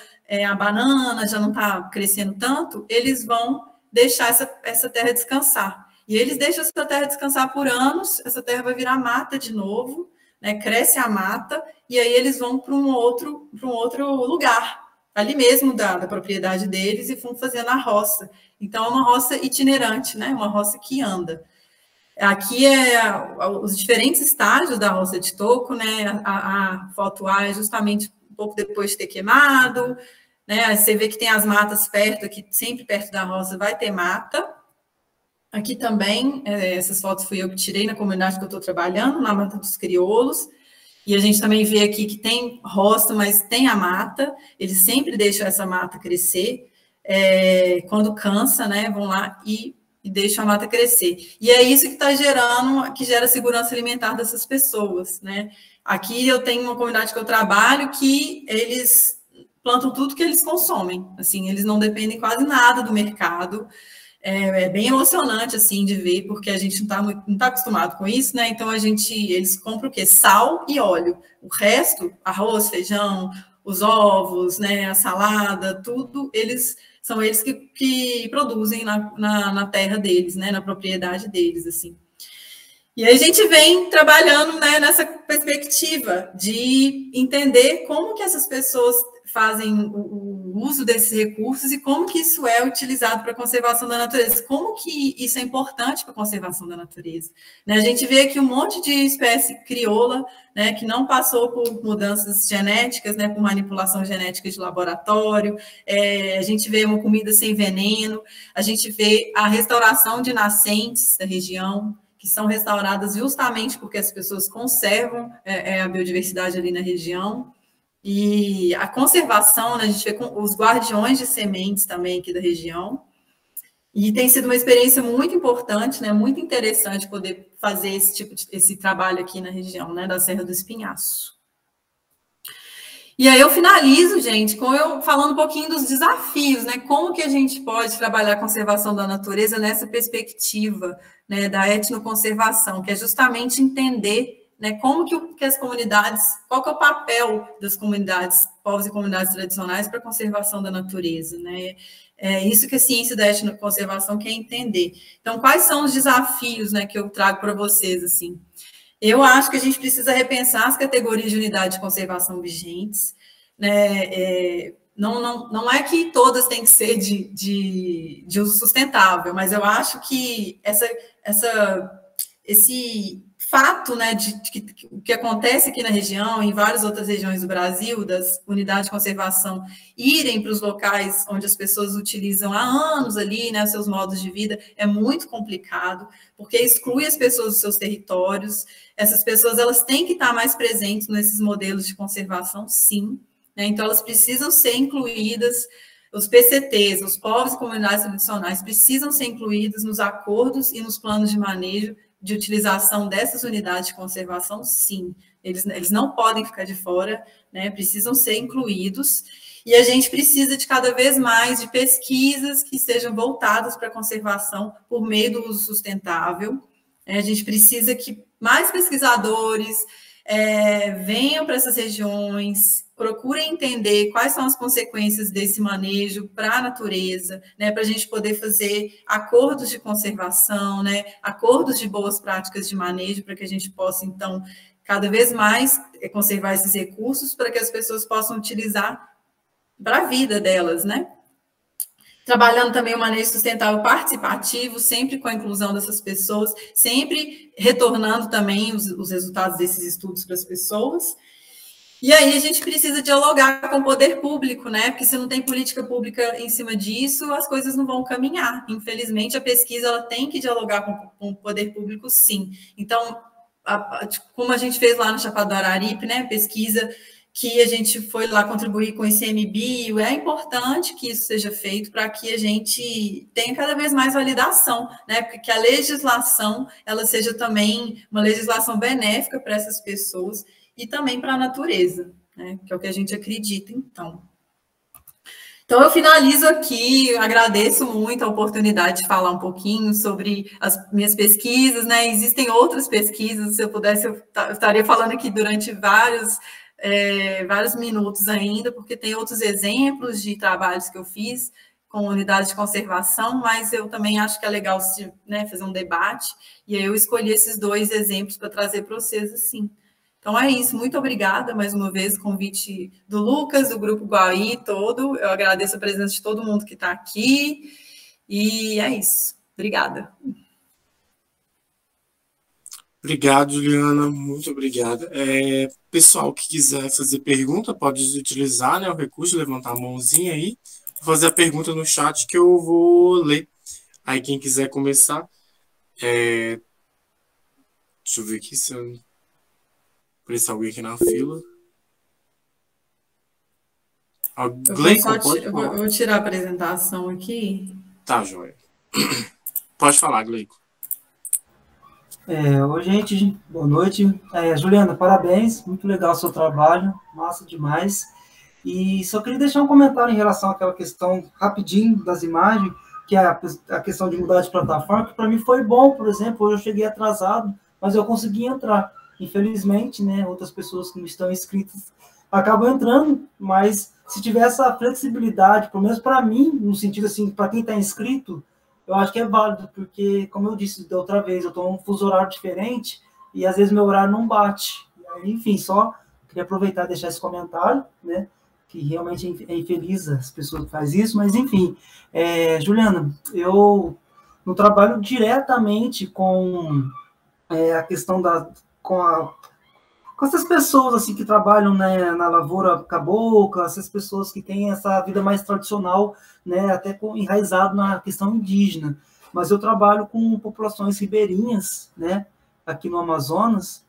a banana já não está crescendo tanto, eles vão deixar essa terra descansar. E eles deixam essa terra descansar por anos, essa terra vai virar mata de novo, né, cresce a mata, e aí eles vão para um outro lugar, ali mesmo da propriedade deles, e vão fazendo a roça. Então, é uma roça itinerante, né, uma roça que anda. Aqui os diferentes estágios da roça de toco, né? A foto A é justamente um pouco depois de ter queimado, né? Você vê que tem as matas perto, aqui sempre perto da roça vai ter mata. Aqui também, essas fotos fui eu que tirei na comunidade que eu estou trabalhando, na Mata dos Crioulos. E a gente também vê aqui que tem roça, mas tem a mata. Eles sempre deixam essa mata crescer. Quando cansa, né? Vão lá e deixa a mata crescer. E é isso que gera segurança alimentar dessas pessoas, né? Aqui eu tenho uma comunidade que eu trabalho que eles plantam tudo que eles consomem, assim, eles não dependem quase nada do mercado. É bem emocionante, assim, de ver, porque a gente não tá acostumado com isso, né? Então, eles compram o quê? Sal e óleo. O resto, arroz, feijão, os ovos, né, a salada, tudo, são eles que produzem na terra deles, né, na propriedade deles, assim. E aí a gente vem trabalhando, né, nessa perspectiva de entender como que essas pessoas fazem o uso desses recursos e como que isso é utilizado para a conservação da natureza, como que isso é importante para a conservação da natureza. Né, a gente vê aqui um monte de espécie crioula, né, que não passou por mudanças genéticas, né, por manipulação genética de laboratório, a gente vê uma comida sem veneno, a gente vê a restauração de nascentes da região, que são restauradas justamente porque as pessoas conservam a biodiversidade ali na região. E a conservação, né, a gente vê com os guardiões de sementes também aqui da região. E tem sido uma experiência muito importante, né? Muito interessante poder fazer esse trabalho aqui na região, né? Da Serra do Espinhaço. E aí eu finalizo, gente, com eu falando um pouquinho dos desafios, né? Como que a gente pode trabalhar a conservação da natureza nessa perspectiva, né, da etnoconservação, que é justamente entender, né, como que as comunidades, qual que é o papel das comunidades, povos e comunidades tradicionais para a conservação da natureza, né? É isso que a ciência da etnoconservação quer entender. Então, quais são os desafios, né, que eu trago para vocês, assim? Eu acho que a gente precisa repensar as categorias de unidade de conservação vigentes, né? Não é que todas têm que ser de uso sustentável, mas eu acho que esse fato, né, de que acontece aqui na região, em várias outras regiões do Brasil, das unidades de conservação irem para os locais onde as pessoas utilizam há anos ali, né, seus modos de vida, é muito complicado, porque exclui as pessoas dos seus territórios. Essas pessoas, elas têm que estar mais presentes nesses modelos de conservação, sim, né? Então elas precisam ser incluídas, os PCTs, os povos e comunidades tradicionais, precisam ser incluídos nos acordos e nos planos de manejo de utilização dessas unidades de conservação, sim. Eles não podem ficar de fora, né? Precisam ser incluídos. E a gente precisa de cada vez mais de pesquisas que sejam voltadas para a conservação por meio do uso sustentável. A gente precisa que mais pesquisadores venham para essas regiões, procurem entender quais são as consequências desse manejo para a natureza, né, para a gente poder fazer acordos de conservação, né, acordos de boas práticas de manejo, para que a gente possa, então, cada vez mais conservar esses recursos para que as pessoas possam utilizar para a vida delas, né? Trabalhando também o manejo sustentável participativo, sempre com a inclusão dessas pessoas, sempre retornando também os resultados desses estudos para as pessoas. E aí a gente precisa dialogar com o poder público, né? Porque se não tem política pública em cima disso, as coisas não vão caminhar. Infelizmente, a pesquisa ela tem que dialogar com o poder público, sim. Então, como a gente fez lá no Chapada do Araripe, né? Pesquisa que a gente foi lá contribuir com o ICMBio, é importante que isso seja feito para que a gente tenha cada vez mais validação, né? Porque que a legislação ela seja também uma legislação benéfica para essas pessoas e também para a natureza, né? Que é o que a gente acredita, então. Então, eu finalizo aqui, agradeço muito a oportunidade de falar um pouquinho sobre as minhas pesquisas, né? Existem outras pesquisas, se eu pudesse, eu estaria falando aqui durante vários minutos ainda, porque tem outros exemplos de trabalhos que eu fiz com unidades de conservação, mas eu também acho que é legal, né, fazer um debate, e aí eu escolhi esses 2 exemplos para trazer para vocês, assim. Então é isso, muito obrigada mais uma vez, convite do Lucas, do Grupo Guaí todo, eu agradeço a presença de todo mundo que está aqui, e é isso, obrigada. Obrigado, Juliana, muito obrigada. Pessoal que quiser fazer pergunta, pode utilizar, né, o recurso, levantar a mãozinha aí, fazer a pergunta no chat que eu vou ler. Aí quem quiser começar, deixa eu ver aqui se eu aparecer alguém aqui na fila. Eu vou tirar a apresentação aqui. Tá, joia. Pode falar, Gleico. Oi, gente, boa noite. Juliana, parabéns, muito legal o seu trabalho, massa demais. E só queria deixar um comentário em relação àquela questão, rapidinho, das imagens, que é a questão de mudar de plataforma, que para mim foi bom, por exemplo, hoje eu cheguei atrasado, mas eu consegui entrar. Infelizmente, né, outras pessoas que não estão inscritas acabam entrando, mas se tiver essa flexibilidade, pelo menos para mim, no sentido assim, para quem está inscrito, eu acho que é válido, porque, como eu disse da outra vez, eu estou num fuso horário diferente e às vezes meu horário não bate. Enfim, só queria aproveitar e deixar esse comentário, né? Que realmente é infeliz as pessoas que fazem isso, mas enfim. Juliana, eu não trabalho diretamente com a questão com essas pessoas assim que trabalham, né, na lavoura cabocla, essas pessoas que têm essa vida mais tradicional, né, até enraizado na questão indígena. Mas eu trabalho com populações ribeirinhas, né, aqui no Amazonas,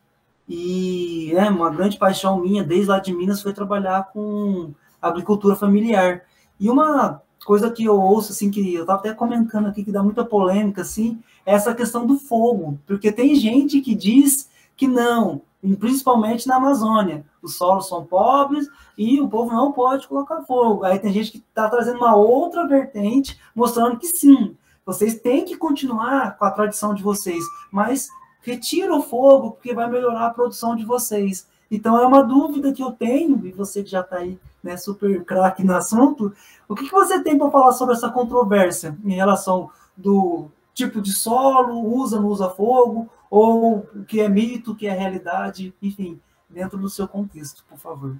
e uma grande paixão minha, desde lá de Minas, foi trabalhar com agricultura familiar. E uma coisa que eu ouço, assim, que eu estava até comentando aqui, que dá muita polêmica, assim, é essa questão do fogo, porque tem gente que diz que não, e principalmente na Amazônia, os solos são pobres e o povo não pode colocar fogo. Aí tem gente que está trazendo uma outra vertente, mostrando que sim, vocês têm que continuar com a tradição de vocês, mas retira o fogo, porque vai melhorar a produção de vocês. Então, é uma dúvida que eu tenho, e você que já está aí, né, super craque no assunto, o que você tem para falar sobre essa controvérsia em relação do tipo de solo, usa, não usa fogo, ou o que é mito, o que é realidade, enfim, dentro do seu contexto, por favor.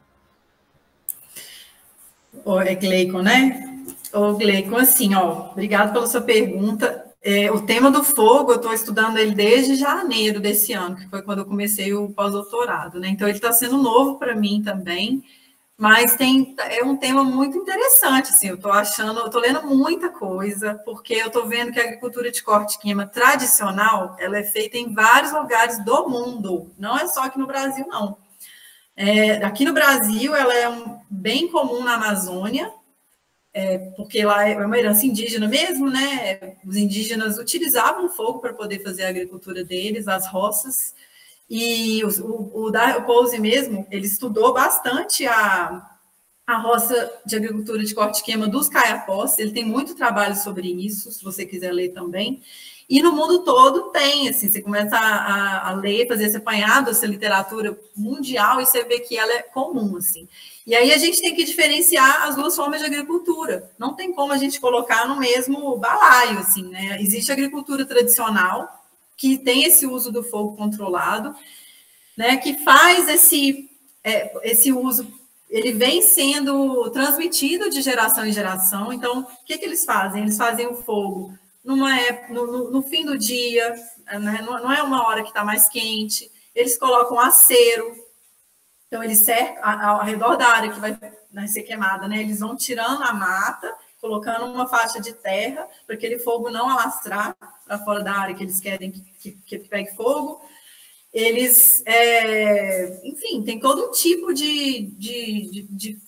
É Gleicon, né? Ô, Gleicon, assim, ó, obrigado pela sua pergunta. O tema do fogo, eu estou estudando ele desde janeiro desse ano, que foi quando eu comecei o pós-doutorado, né? Então, ele está sendo novo para mim também, mas é um tema muito interessante, assim, eu estou lendo muita coisa, porque eu estou vendo que a agricultura de corte-queima tradicional, ela é feita em vários lugares do mundo, não é só aqui no Brasil, não. Aqui no Brasil, ela é bem comum na Amazônia, porque lá é uma herança indígena mesmo, né? Os indígenas utilizavam o fogo para poder fazer a agricultura deles, as roças, e o Dalhousie mesmo, ele estudou bastante a roça de agricultura de corte-queima dos caiapós, ele tem muito trabalho sobre isso, se você quiser ler também. E no mundo todo tem, assim, você começa a ler, fazer esse apanhado, essa literatura mundial, e você vê que ela é comum, assim. E aí a gente tem que diferenciar as duas formas de agricultura. Não tem como a gente colocar no mesmo balaio, assim, né? Existe a agricultura tradicional, que tem esse uso do fogo controlado, né? Que faz esse uso, ele vem sendo transmitido de geração em geração. Então, o que eles fazem? Eles fazem o fogo no fim do dia, né? Não é uma hora que está mais quente, eles colocam acero, então eles cercam ao redor da área que vai ser queimada, né? Eles vão tirando a mata, colocando uma faixa de terra, para aquele fogo não alastrar para fora da área que eles querem que pegue fogo. Eles, enfim, tem todo um tipo de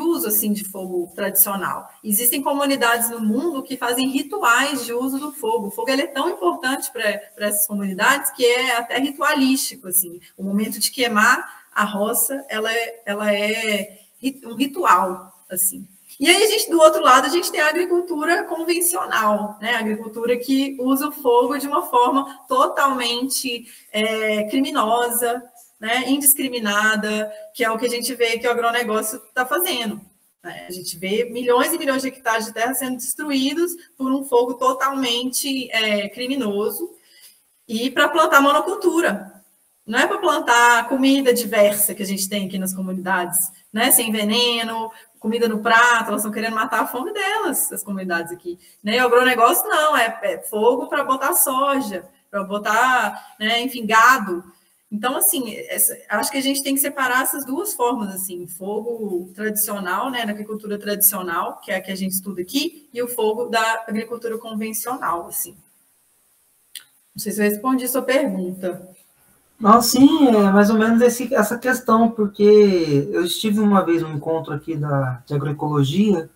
uso assim, de fogo tradicional. Existem comunidades no mundo que fazem rituais de uso do fogo. O fogo ele é tão importante para essas comunidades que é até ritualístico. Assim. O momento de queimar a roça, ela é um ritual. Assim. E aí, do outro lado, a gente tem a agricultura convencional, né? A agricultura que usa o fogo de uma forma totalmente criminosa, né, indiscriminada, que é o que a gente vê que o agronegócio está fazendo. Né? A gente vê milhões e milhões de hectares de terra sendo destruídos por um fogo totalmente criminoso e para plantar monocultura. Não é para plantar comida diversa que a gente tem aqui nas comunidades, né, sem veneno, comida no prato, elas estão querendo matar a fome delas, as comunidades aqui. Né? E o agronegócio não, é fogo para botar soja, para botar, né, enfim, gado. Então, assim, acho que a gente tem que separar essas duas formas, assim, fogo tradicional, né, da agricultura tradicional, que é a que a gente estuda aqui, e o fogo da agricultura convencional, assim. Não sei se eu respondi a sua pergunta. Não, sim, é mais ou menos essa questão, porque eu estive uma vez num encontro aqui de agroecologia,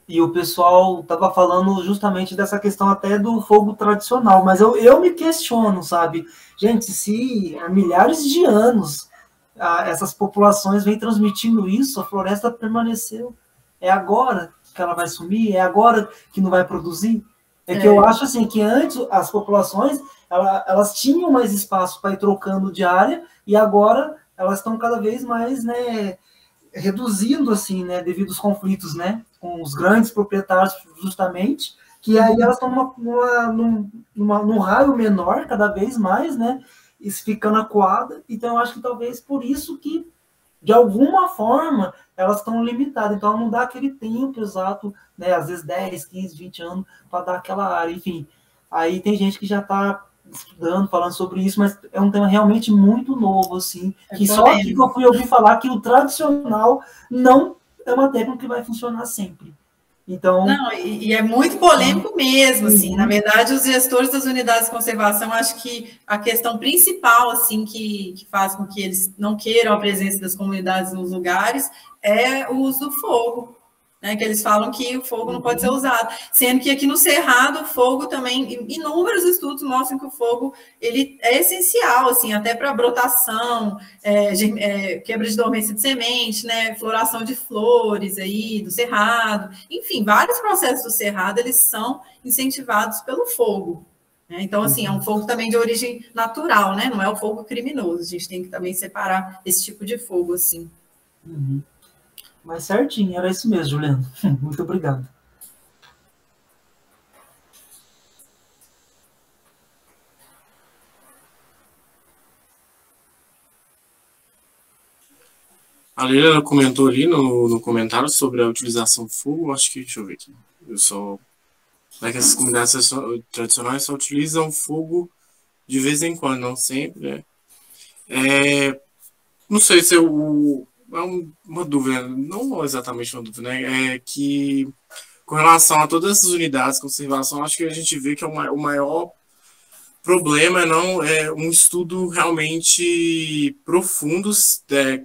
e o pessoal estava falando justamente dessa questão até do fogo tradicional, mas eu me questiono, sabe? Gente, se há milhares de anos essas populações vêm transmitindo isso, a floresta permaneceu. É agora que ela vai sumir? É agora que não vai produzir? Que eu acho assim, que antes as populações elas tinham mais espaço para ir trocando de área, e agora elas estão cada vez mais, né, reduzindo, assim, né, devido aos conflitos, né, com os grandes proprietários, justamente, que aí elas estão num raio menor, cada vez mais, né, e ficando acuada. Então, eu acho que talvez por isso que, de alguma forma, elas estão limitadas. Então, não dá aquele tempo exato, né, às vezes 10, 15, 20 anos, para dar aquela área. Enfim, aí tem gente que já está estudando, falando sobre isso, mas é um tema realmente muito novo, assim, que só aqui que eu fui ouvir falar que o tradicional não é uma técnica que vai funcionar sempre. Então, não, e é muito polêmico mesmo, assim, na verdade, os gestores das unidades de conservação, acho que a questão principal, assim, que faz com que eles não queiram a presença das comunidades nos lugares é o uso do fogo, né, que eles falam que o fogo não pode ser usado, sendo que aqui no Cerrado o fogo também, inúmeros estudos mostram que o fogo ele é essencial, assim, até para brotação, quebra de dormência de semente, né, floração de flores aí do Cerrado, enfim, vários processos do Cerrado eles são incentivados pelo fogo. Né? Então, assim, é um fogo também de origem natural, né? Não é o fogo criminoso. A gente tem que também separar esse tipo de fogo, assim. Uhum. Mas certinho, era isso mesmo, Juliana. Muito obrigado. A Leila comentou ali no comentário sobre a utilização do fogo. Acho que, deixa eu ver aqui. É que essas comunidades tradicionais só utilizam fogo de vez em quando, não sempre, né? Não sei se uma dúvida, não exatamente uma dúvida, né? É que com relação a todas essas unidades de conservação, acho que a gente vê que o maior problema não é um estudo realmente profundo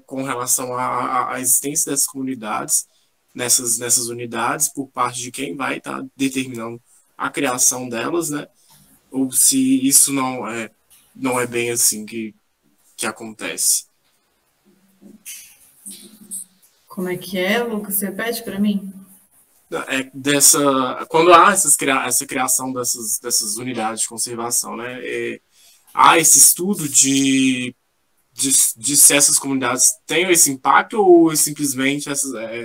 com relação à existência dessas comunidades, nessas unidades, por parte de quem vai estar determinando a criação delas, né? Ou se isso não é bem assim que acontece. Como é que é, Lucas? Você repete para mim? Quando há essa criação dessas unidades de conservação, né? Há esse estudo de se essas comunidades têm esse impacto ou simplesmente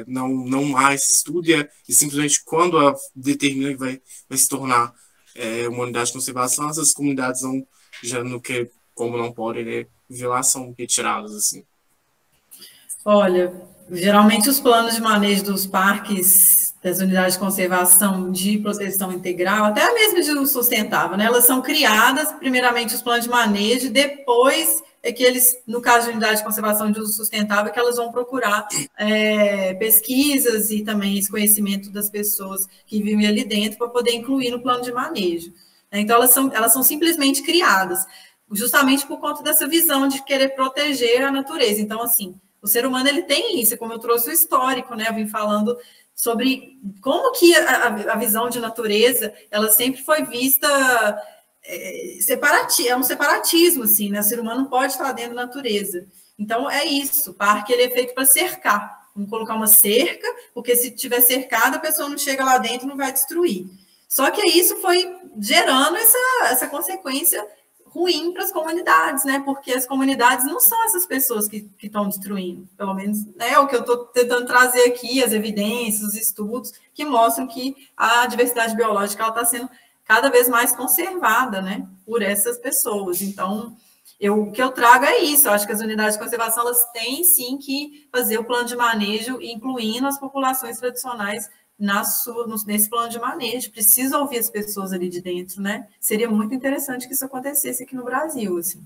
não há esse estudo e simplesmente quando determina que vai se tornar uma unidade de conservação, essas comunidades como não podem, né, lá, são retiradas, assim. Olha, geralmente os planos de manejo dos parques, das unidades de conservação de proteção integral, até mesmo de uso sustentável, né? Elas são criadas, primeiramente, os planos de manejo, depois é que eles, no caso de unidade de conservação de uso sustentável, que elas vão procurar pesquisas e também esse conhecimento das pessoas que vivem ali dentro para poder incluir no plano de manejo. Então, elas são simplesmente criadas, justamente por conta dessa visão de querer proteger a natureza. Então, assim, o ser humano ele tem isso, como eu trouxe o histórico, né? Eu vim falando sobre como que a visão de natureza ela sempre foi vista é um separatismo, assim, né? O ser humano não pode estar dentro da natureza. Então é isso, o parque ele é feito para cercar. Vamos colocar uma cerca, porque se tiver cercado, a pessoa não chega lá dentro e não vai destruir. Só que isso foi gerando essa consequência ruim para as comunidades, né? Porque as comunidades não são essas pessoas que estão destruindo, pelo menos é o que eu estou tentando trazer aqui, as evidências, os estudos que mostram que a diversidade biológica está sendo cada vez mais conservada, né? Por essas pessoas. Então, o que eu trago é isso. Eu acho que as unidades de conservação elas têm sim que fazer o plano de manejo, incluindo as populações tradicionais nesse plano de manejo, precisa ouvir as pessoas ali de dentro, né? Seria muito interessante que isso acontecesse aqui no Brasil, assim.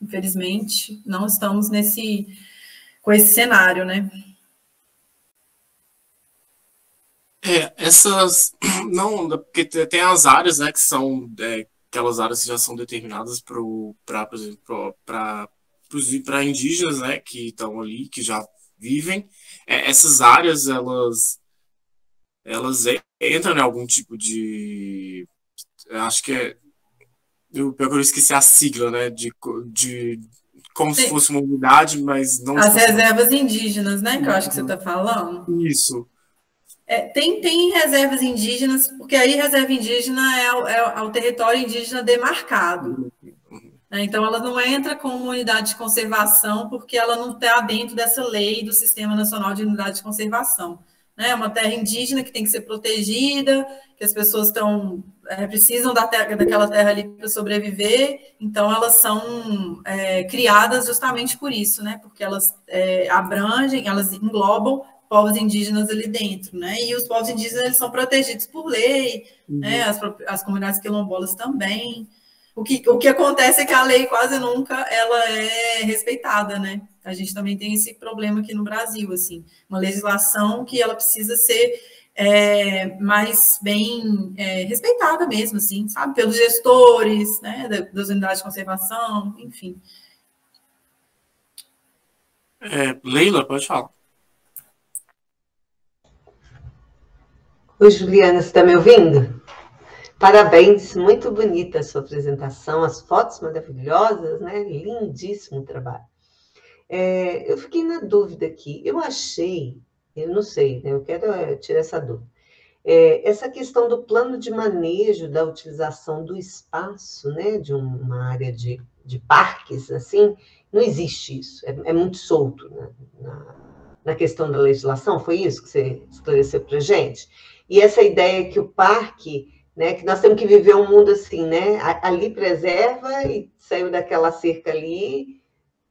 Infelizmente, não estamos com esse cenário, né? Não, porque tem as áreas, né, que são aquelas áreas que já são determinadas para indígenas, né, que estão ali, que já vivem. Essas áreas, elas entram em algum tipo de... Acho que eu esqueci a sigla, né? Como se fosse uma unidade, mas não... As reservas indígenas, né? Que eu acho que você está falando. Isso. Tem reservas indígenas, porque aí reserva indígena é o território indígena demarcado. Então, ela não entra como unidade de conservação, porque ela não está dentro dessa lei do Sistema Nacional de Unidade de Conservação. É uma terra indígena que tem que ser protegida, que as pessoas precisam daquela terra ali para sobreviver, então elas são criadas justamente por isso, né? Porque elas abrangem, elas englobam povos indígenas ali dentro, né? E os povos indígenas eles são protegidos por lei, né? As comunidades quilombolas também. O que acontece é que a lei quase nunca ela é respeitada, né? A gente também tem esse problema aqui no Brasil, assim, uma legislação que ela precisa ser mais bem respeitada mesmo, assim, sabe? Pelos gestores, né? Das unidades de conservação, enfim. Leila, pode falar. Oi, Juliana, você está me ouvindo? Parabéns, muito bonita a sua apresentação, as fotos maravilhosas, né? Lindíssimo trabalho. Eu fiquei na dúvida aqui, eu não sei, né? Eu quero tirar essa dúvida. Essa questão do plano de manejo da utilização do espaço, né? De uma área de parques, assim, não existe isso, é muito solto, né? Na questão da legislação, foi isso que você esclareceu para a gente? E essa ideia que o parque, né, que nós temos que viver um mundo assim, né? Ali preserva e saiu daquela cerca ali,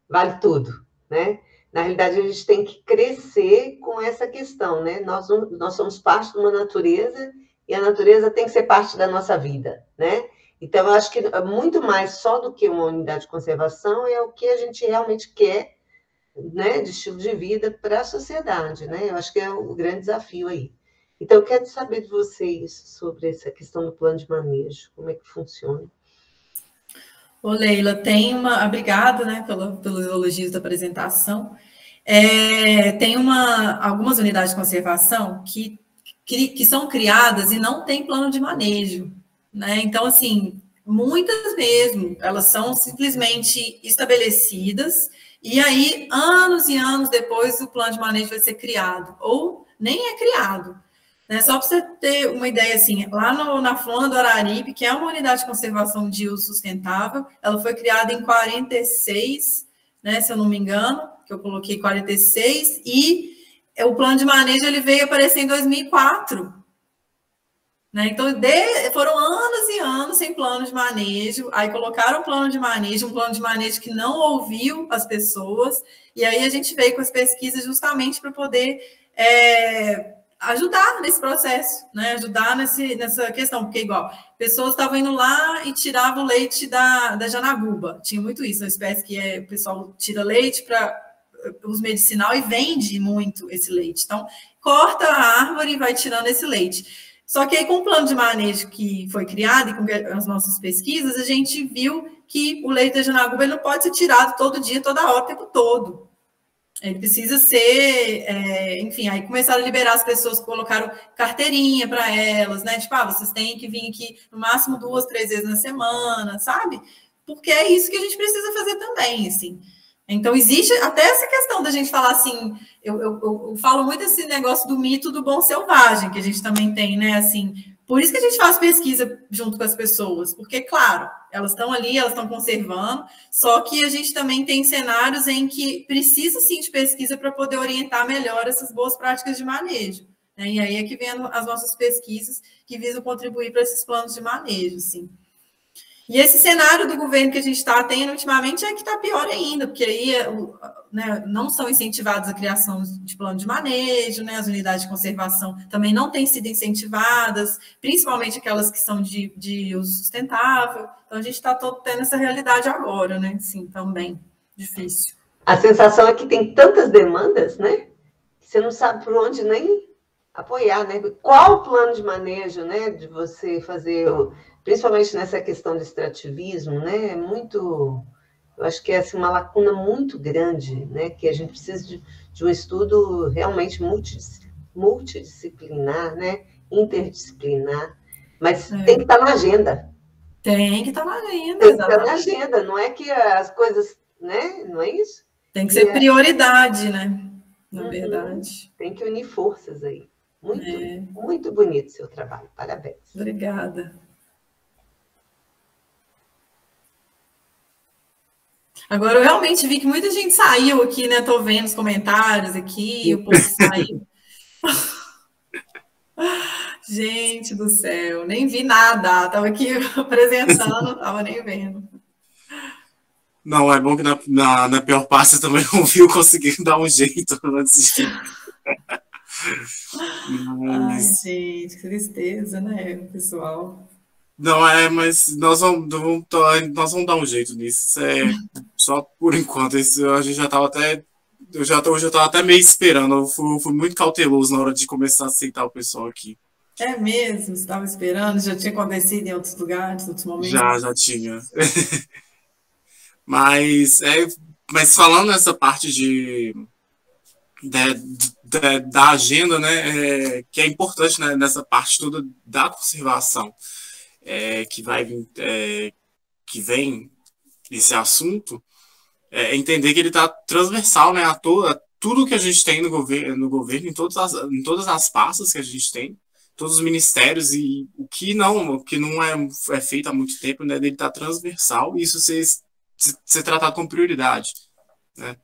vale tudo, né? Na realidade, a gente tem que crescer com essa questão, né? Nós somos parte de uma natureza e a natureza tem que ser parte da nossa vida, né? Então, eu acho que muito mais só do que uma unidade de conservação é o que a gente realmente quer, né, de estilo de vida para a sociedade, né? Eu acho que é o grande desafio aí. Então, eu quero saber de vocês sobre essa questão do plano de manejo, como é que funciona. Ô, Leila, obrigada, né, pelos elogios da apresentação. Tem algumas unidades de conservação que são criadas e não tem plano de manejo, né? Então, assim, muitas mesmo, elas são simplesmente estabelecidas e aí, anos e anos depois, o plano de manejo vai ser criado, ou nem é criado. Né? Só para você ter uma ideia, assim, lá na Flona do Araripe, que é uma unidade de conservação de uso sustentável, ela foi criada em 46, né, se eu não me engano, que eu coloquei 46, e o plano de manejo ele veio aparecer em 2004. Né? Então, foram anos e anos sem plano de manejo, aí colocaram um plano de manejo que não ouviu as pessoas, e aí a gente veio com as pesquisas justamente para poder ajudar nesse processo, né? Ajudar nessa questão, porque igual, pessoas estavam indo lá e tiravam leite da janaguba, tinha muito isso, uma espécie que o pessoal tira leite para uso medicinal e vende muito esse leite, então corta a árvore e vai tirando esse leite. Só que aí, com o plano de manejo que foi criado e com as nossas pesquisas, a gente viu que o leite da janaguba ele não pode ser tirado todo dia, toda hora, o tempo todo. Ele precisa ser, enfim, aí começaram a liberar as pessoas, colocaram carteirinha para elas, né? Tipo, vocês têm que vir aqui no máximo 2, 3 vezes na semana, sabe? Porque é isso que a gente precisa fazer também, assim. Então, existe até essa questão da gente falar assim, eu falo muito esse negócio do mito do bom selvagem, que a gente também tem, né, assim, por isso que a gente faz pesquisa junto com as pessoas, porque, claro, elas estão ali, elas estão conservando, só que a gente também tem cenários em que precisa, sim, de pesquisa para poder orientar melhor essas boas práticas de manejo, né, e aí é que vem as nossas pesquisas que visam contribuir para esses planos de manejo, assim. E esse cenário do governo que a gente está tendo ultimamente é que está pior ainda, porque aí né, não são incentivados a criação de plano de manejo, né, as unidades de conservação também não têm sido incentivadas, principalmente aquelas que são de uso sustentável. Então, a gente está tendo essa realidade agora, né? Sim, também difícil. A sensação é que tem tantas demandas, né? Que você não sabe por onde nem apoiar, né? Qual o plano de manejo, né? De você fazer... Principalmente nessa questão do extrativismo, né? É muito, eu acho que é assim, uma lacuna muito grande, né? Que a gente precisa de um estudo realmente multidisciplinar, né? Interdisciplinar, mas tem que estar na agenda. Tem que estar na agenda, tem que estar na agenda, não é que as coisas, né? Não é isso? Tem que ser prioridade, né? Na verdade. Tem que unir forças aí. Muito bonito o seu trabalho, parabéns. Obrigada. Agora, eu realmente vi que muita gente saiu aqui, né? Tô vendo os comentários aqui, o povo saiu. Gente do céu, nem vi nada. Tava aqui apresentando, tava nem vendo. Não, é bom que na pior parte você também não viu conseguir dar um jeito antes de... Ai, gente, que tristeza, né, pessoal? Não, mas nós vamos dar um jeito nisso. Isso é só por enquanto. Isso a gente já estava até. Hoje eu estava até meio esperando. Eu fui muito cauteloso na hora de começar a aceitar o pessoal aqui. É mesmo? Você estava esperando? Já tinha acontecido em outros lugares, em outros momentos? Já tinha. Mas falando nessa parte da agenda, né, que é importante, né, nessa parte toda da conservação, que vem esse assunto, entender que ele está transversal, né, a tudo que a gente tem no governo, em todas as pastas que a gente tem, todos os ministérios, e o que não é feito há muito tempo, né, dele está transversal, e isso ser tratado com prioridade, né?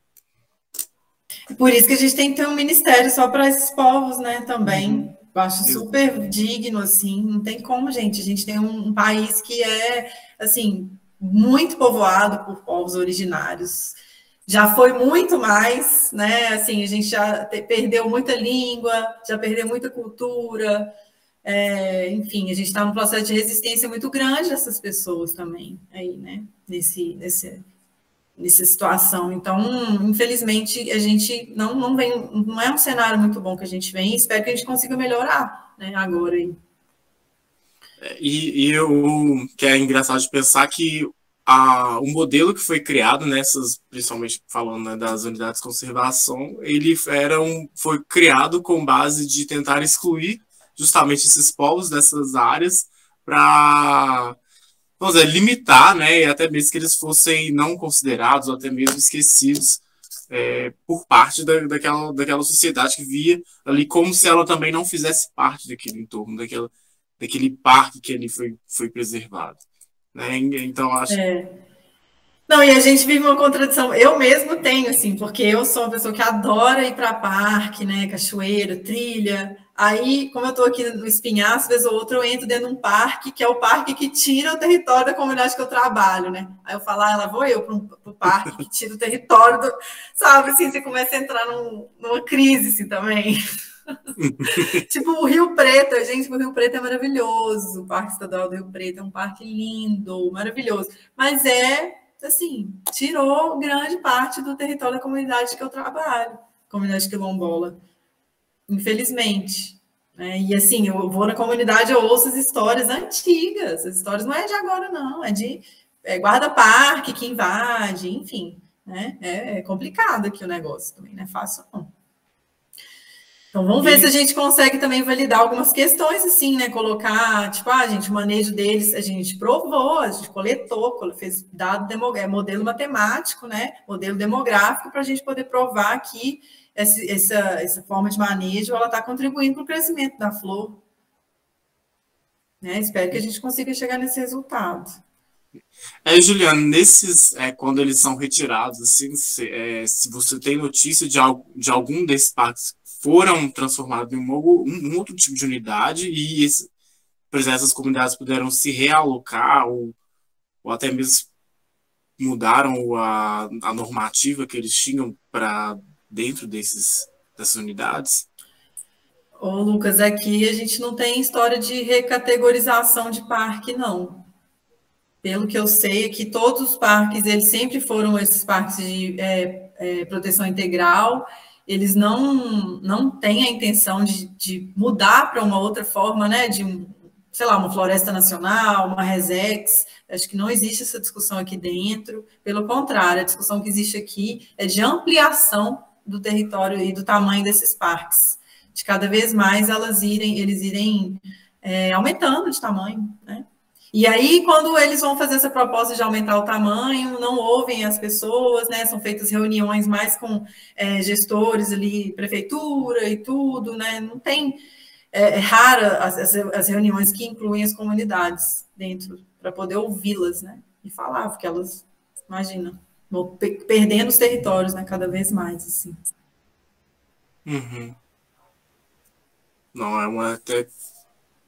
Por isso que a gente tem que ter um ministério só para esses povos, né, também. Eu acho super digno, assim, não tem como, gente. A gente tem um país que é, assim, muito povoado por povos originários. Já foi muito mais, né, assim, a gente já perdeu muita língua, já perdeu muita cultura, enfim, a gente está num processo de resistência muito grande dessas pessoas também, aí, né, nessa situação. Então, infelizmente, a gente não é um cenário muito bom que a gente vem, espero que a gente consiga melhorar, né, agora aí. E que é engraçado de pensar que o modelo que foi criado principalmente falando, né, das unidades de conservação, ele foi criado com base de tentar excluir justamente esses povos dessas áreas para, vamos dizer, limitar, né, e até mesmo que eles fossem não considerados ou até mesmo esquecidos por parte daquela sociedade que via ali como se ela também não fizesse parte daquele entorno, daquele parque que ali foi preservado. Né? Então, acho... Não, e a gente vive uma contradição. Eu mesmo tenho, assim, porque eu sou uma pessoa que adora ir para parque, né, cachoeira, trilha. Aí, como eu estou aqui no Espinhaço, vez ou outra eu entro dentro de um parque, que é o parque que tira o território da comunidade que eu trabalho, né? Aí eu falo, lá vou eu para o parque que tira o território do... Sabe, assim, você começa a entrar numa crise, assim, também. Tipo o Rio Preto, gente, o Rio Preto é maravilhoso, o Parque Estadual do Rio Preto é um parque lindo, maravilhoso, mas assim, tirou grande parte do território da comunidade que eu trabalho, comunidade quilombola, infelizmente, né? E assim, eu vou na comunidade, eu ouço as histórias antigas, as histórias não é de agora não, é de guarda-parque que invade, enfim, né? É complicado aqui o negócio também, não é fácil não. Então, vamos ver se a gente consegue também validar algumas questões, assim, né? Colocar, tipo, gente, o manejo deles, a gente provou, a gente coletou, fez modelo matemático, né? Modelo demográfico, para a gente poder provar que essa forma de manejo, ela está contribuindo para o crescimento da flor. Né? Espero que a gente consiga chegar nesse resultado. Juliana, quando eles são retirados, assim, se você tem notícia de algum desses parques foram transformados em um outro tipo de unidade e, por exemplo, essas comunidades puderam se realocar ou até mesmo mudaram a normativa que eles tinham para dentro dessas unidades? Ô, Lucas, aqui a gente não tem história de recategorização de parque, não. Pelo que eu sei, aqui todos os parques, eles sempre foram esses parques de proteção integral. Eles não têm a intenção de mudar para uma outra forma, né, sei lá, uma floresta nacional, uma Resex. Acho que não existe essa discussão aqui dentro. Pelo contrário, a discussão que existe aqui é de ampliação do território e do tamanho desses parques. De cada vez mais eles irem aumentando de tamanho, né? E aí, quando eles vão fazer essa proposta de aumentar o tamanho, não ouvem as pessoas, né? São feitas reuniões mais com gestores ali, prefeitura e tudo, né? Não tem... É rara as reuniões que incluem as comunidades dentro, para poder ouvi-las, né? E falar, porque elas, imagina, vão perdendo os territórios, né? Cada vez mais, assim. Uhum. Não, até...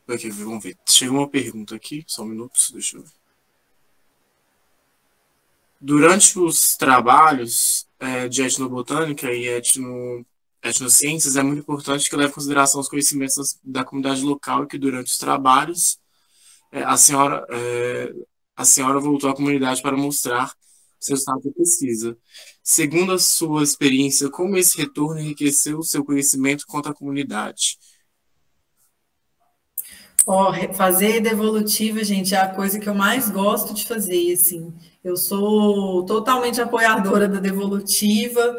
Aqui, vamos ver. Chegou uma pergunta aqui, só um minuto, deixa eu ver. Durante os trabalhos de etnobotânica e etnociências, é muito importante que leve em consideração os conhecimentos da comunidade local e que durante os trabalhos a senhora voltou à comunidade para mostrar seu estado de pesquisa. Segundo a sua experiência, como esse retorno enriqueceu o seu conhecimento quanto à comunidade? Fazer devolutiva, gente, é a coisa que eu mais gosto de fazer, assim. Eu sou totalmente apoiadora da devolutiva.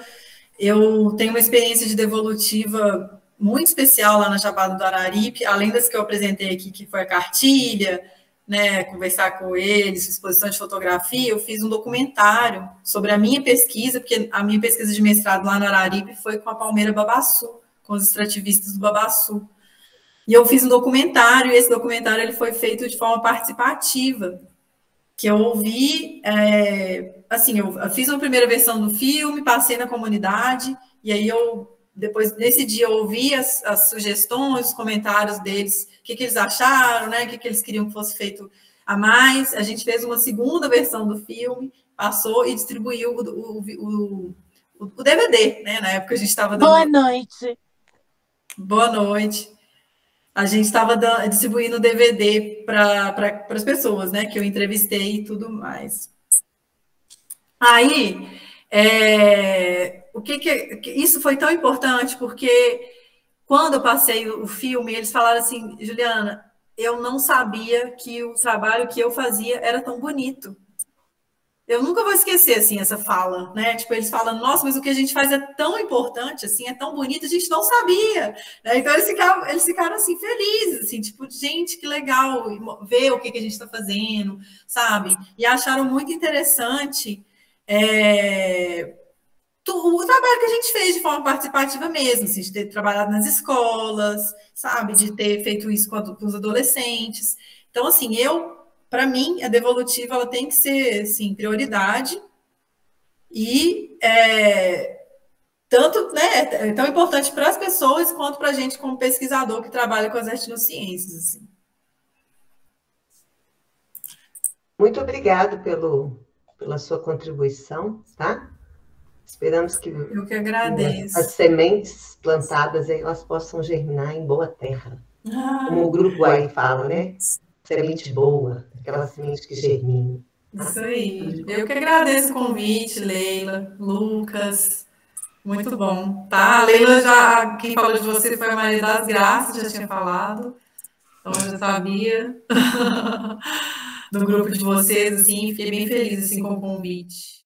Eu tenho uma experiência de devolutiva muito especial lá na Chapada do Araripe, além das que eu apresentei aqui, que foi a cartilha, né, conversar com eles, exposição de fotografia. Eu fiz um documentário sobre a minha pesquisa, porque a minha pesquisa de mestrado lá no Araripe foi com a palmeira babaçu, com os extrativistas do babaçu. E eu fiz um documentário, e esse documentário ele foi feito de forma participativa, que eu ouvi, assim, eu fiz uma primeira versão do filme, passei na comunidade, e aí depois, nesse dia, eu ouvi as sugestões, os comentários deles, o que eles acharam, né, o que eles queriam que fosse feito a mais. A gente fez uma segunda versão do filme, passou e distribuiu o DVD, né, na época a gente estava dando... Boa noite. Boa noite. A gente estava distribuindo DVD para as pessoas, né, que eu entrevistei e tudo mais. Aí, isso foi tão importante, porque quando eu passei o filme, eles falaram assim, Juliana, eu não sabia que o trabalho que eu fazia era tão bonito. Eu nunca vou esquecer, assim, essa fala, né? Tipo, eles falam, nossa, mas o que a gente faz é tão importante, assim, é tão bonito, a gente não sabia. Né? Então, eles ficaram, assim, felizes, assim, tipo, gente, que legal ver o que a gente está fazendo, sabe? E acharam muito interessante o trabalho que a gente fez de forma participativa mesmo, assim, de ter trabalhado nas escolas, sabe? De ter feito isso com os adolescentes. Então, assim, para mim, a devolutiva ela tem que ser, assim, prioridade e tanto, né, é tão importante para as pessoas quanto para a gente como pesquisador que trabalha com as etnociências, assim. Muito obrigado pela sua contribuição, tá? Esperamos que eu que agradeço. As sementes plantadas aí, elas possam germinar em boa terra. Como o grupo aí fala, né? Semente boa, aquela semente que germina. Isso aí. Eu que agradeço o convite, Leila, Lucas. Muito bom. Tá, a Leila quem falou de você foi a Maria das Graças, já tinha falado. Então, eu já sabia do grupo de vocês, assim, fiquei bem feliz, assim, com o convite.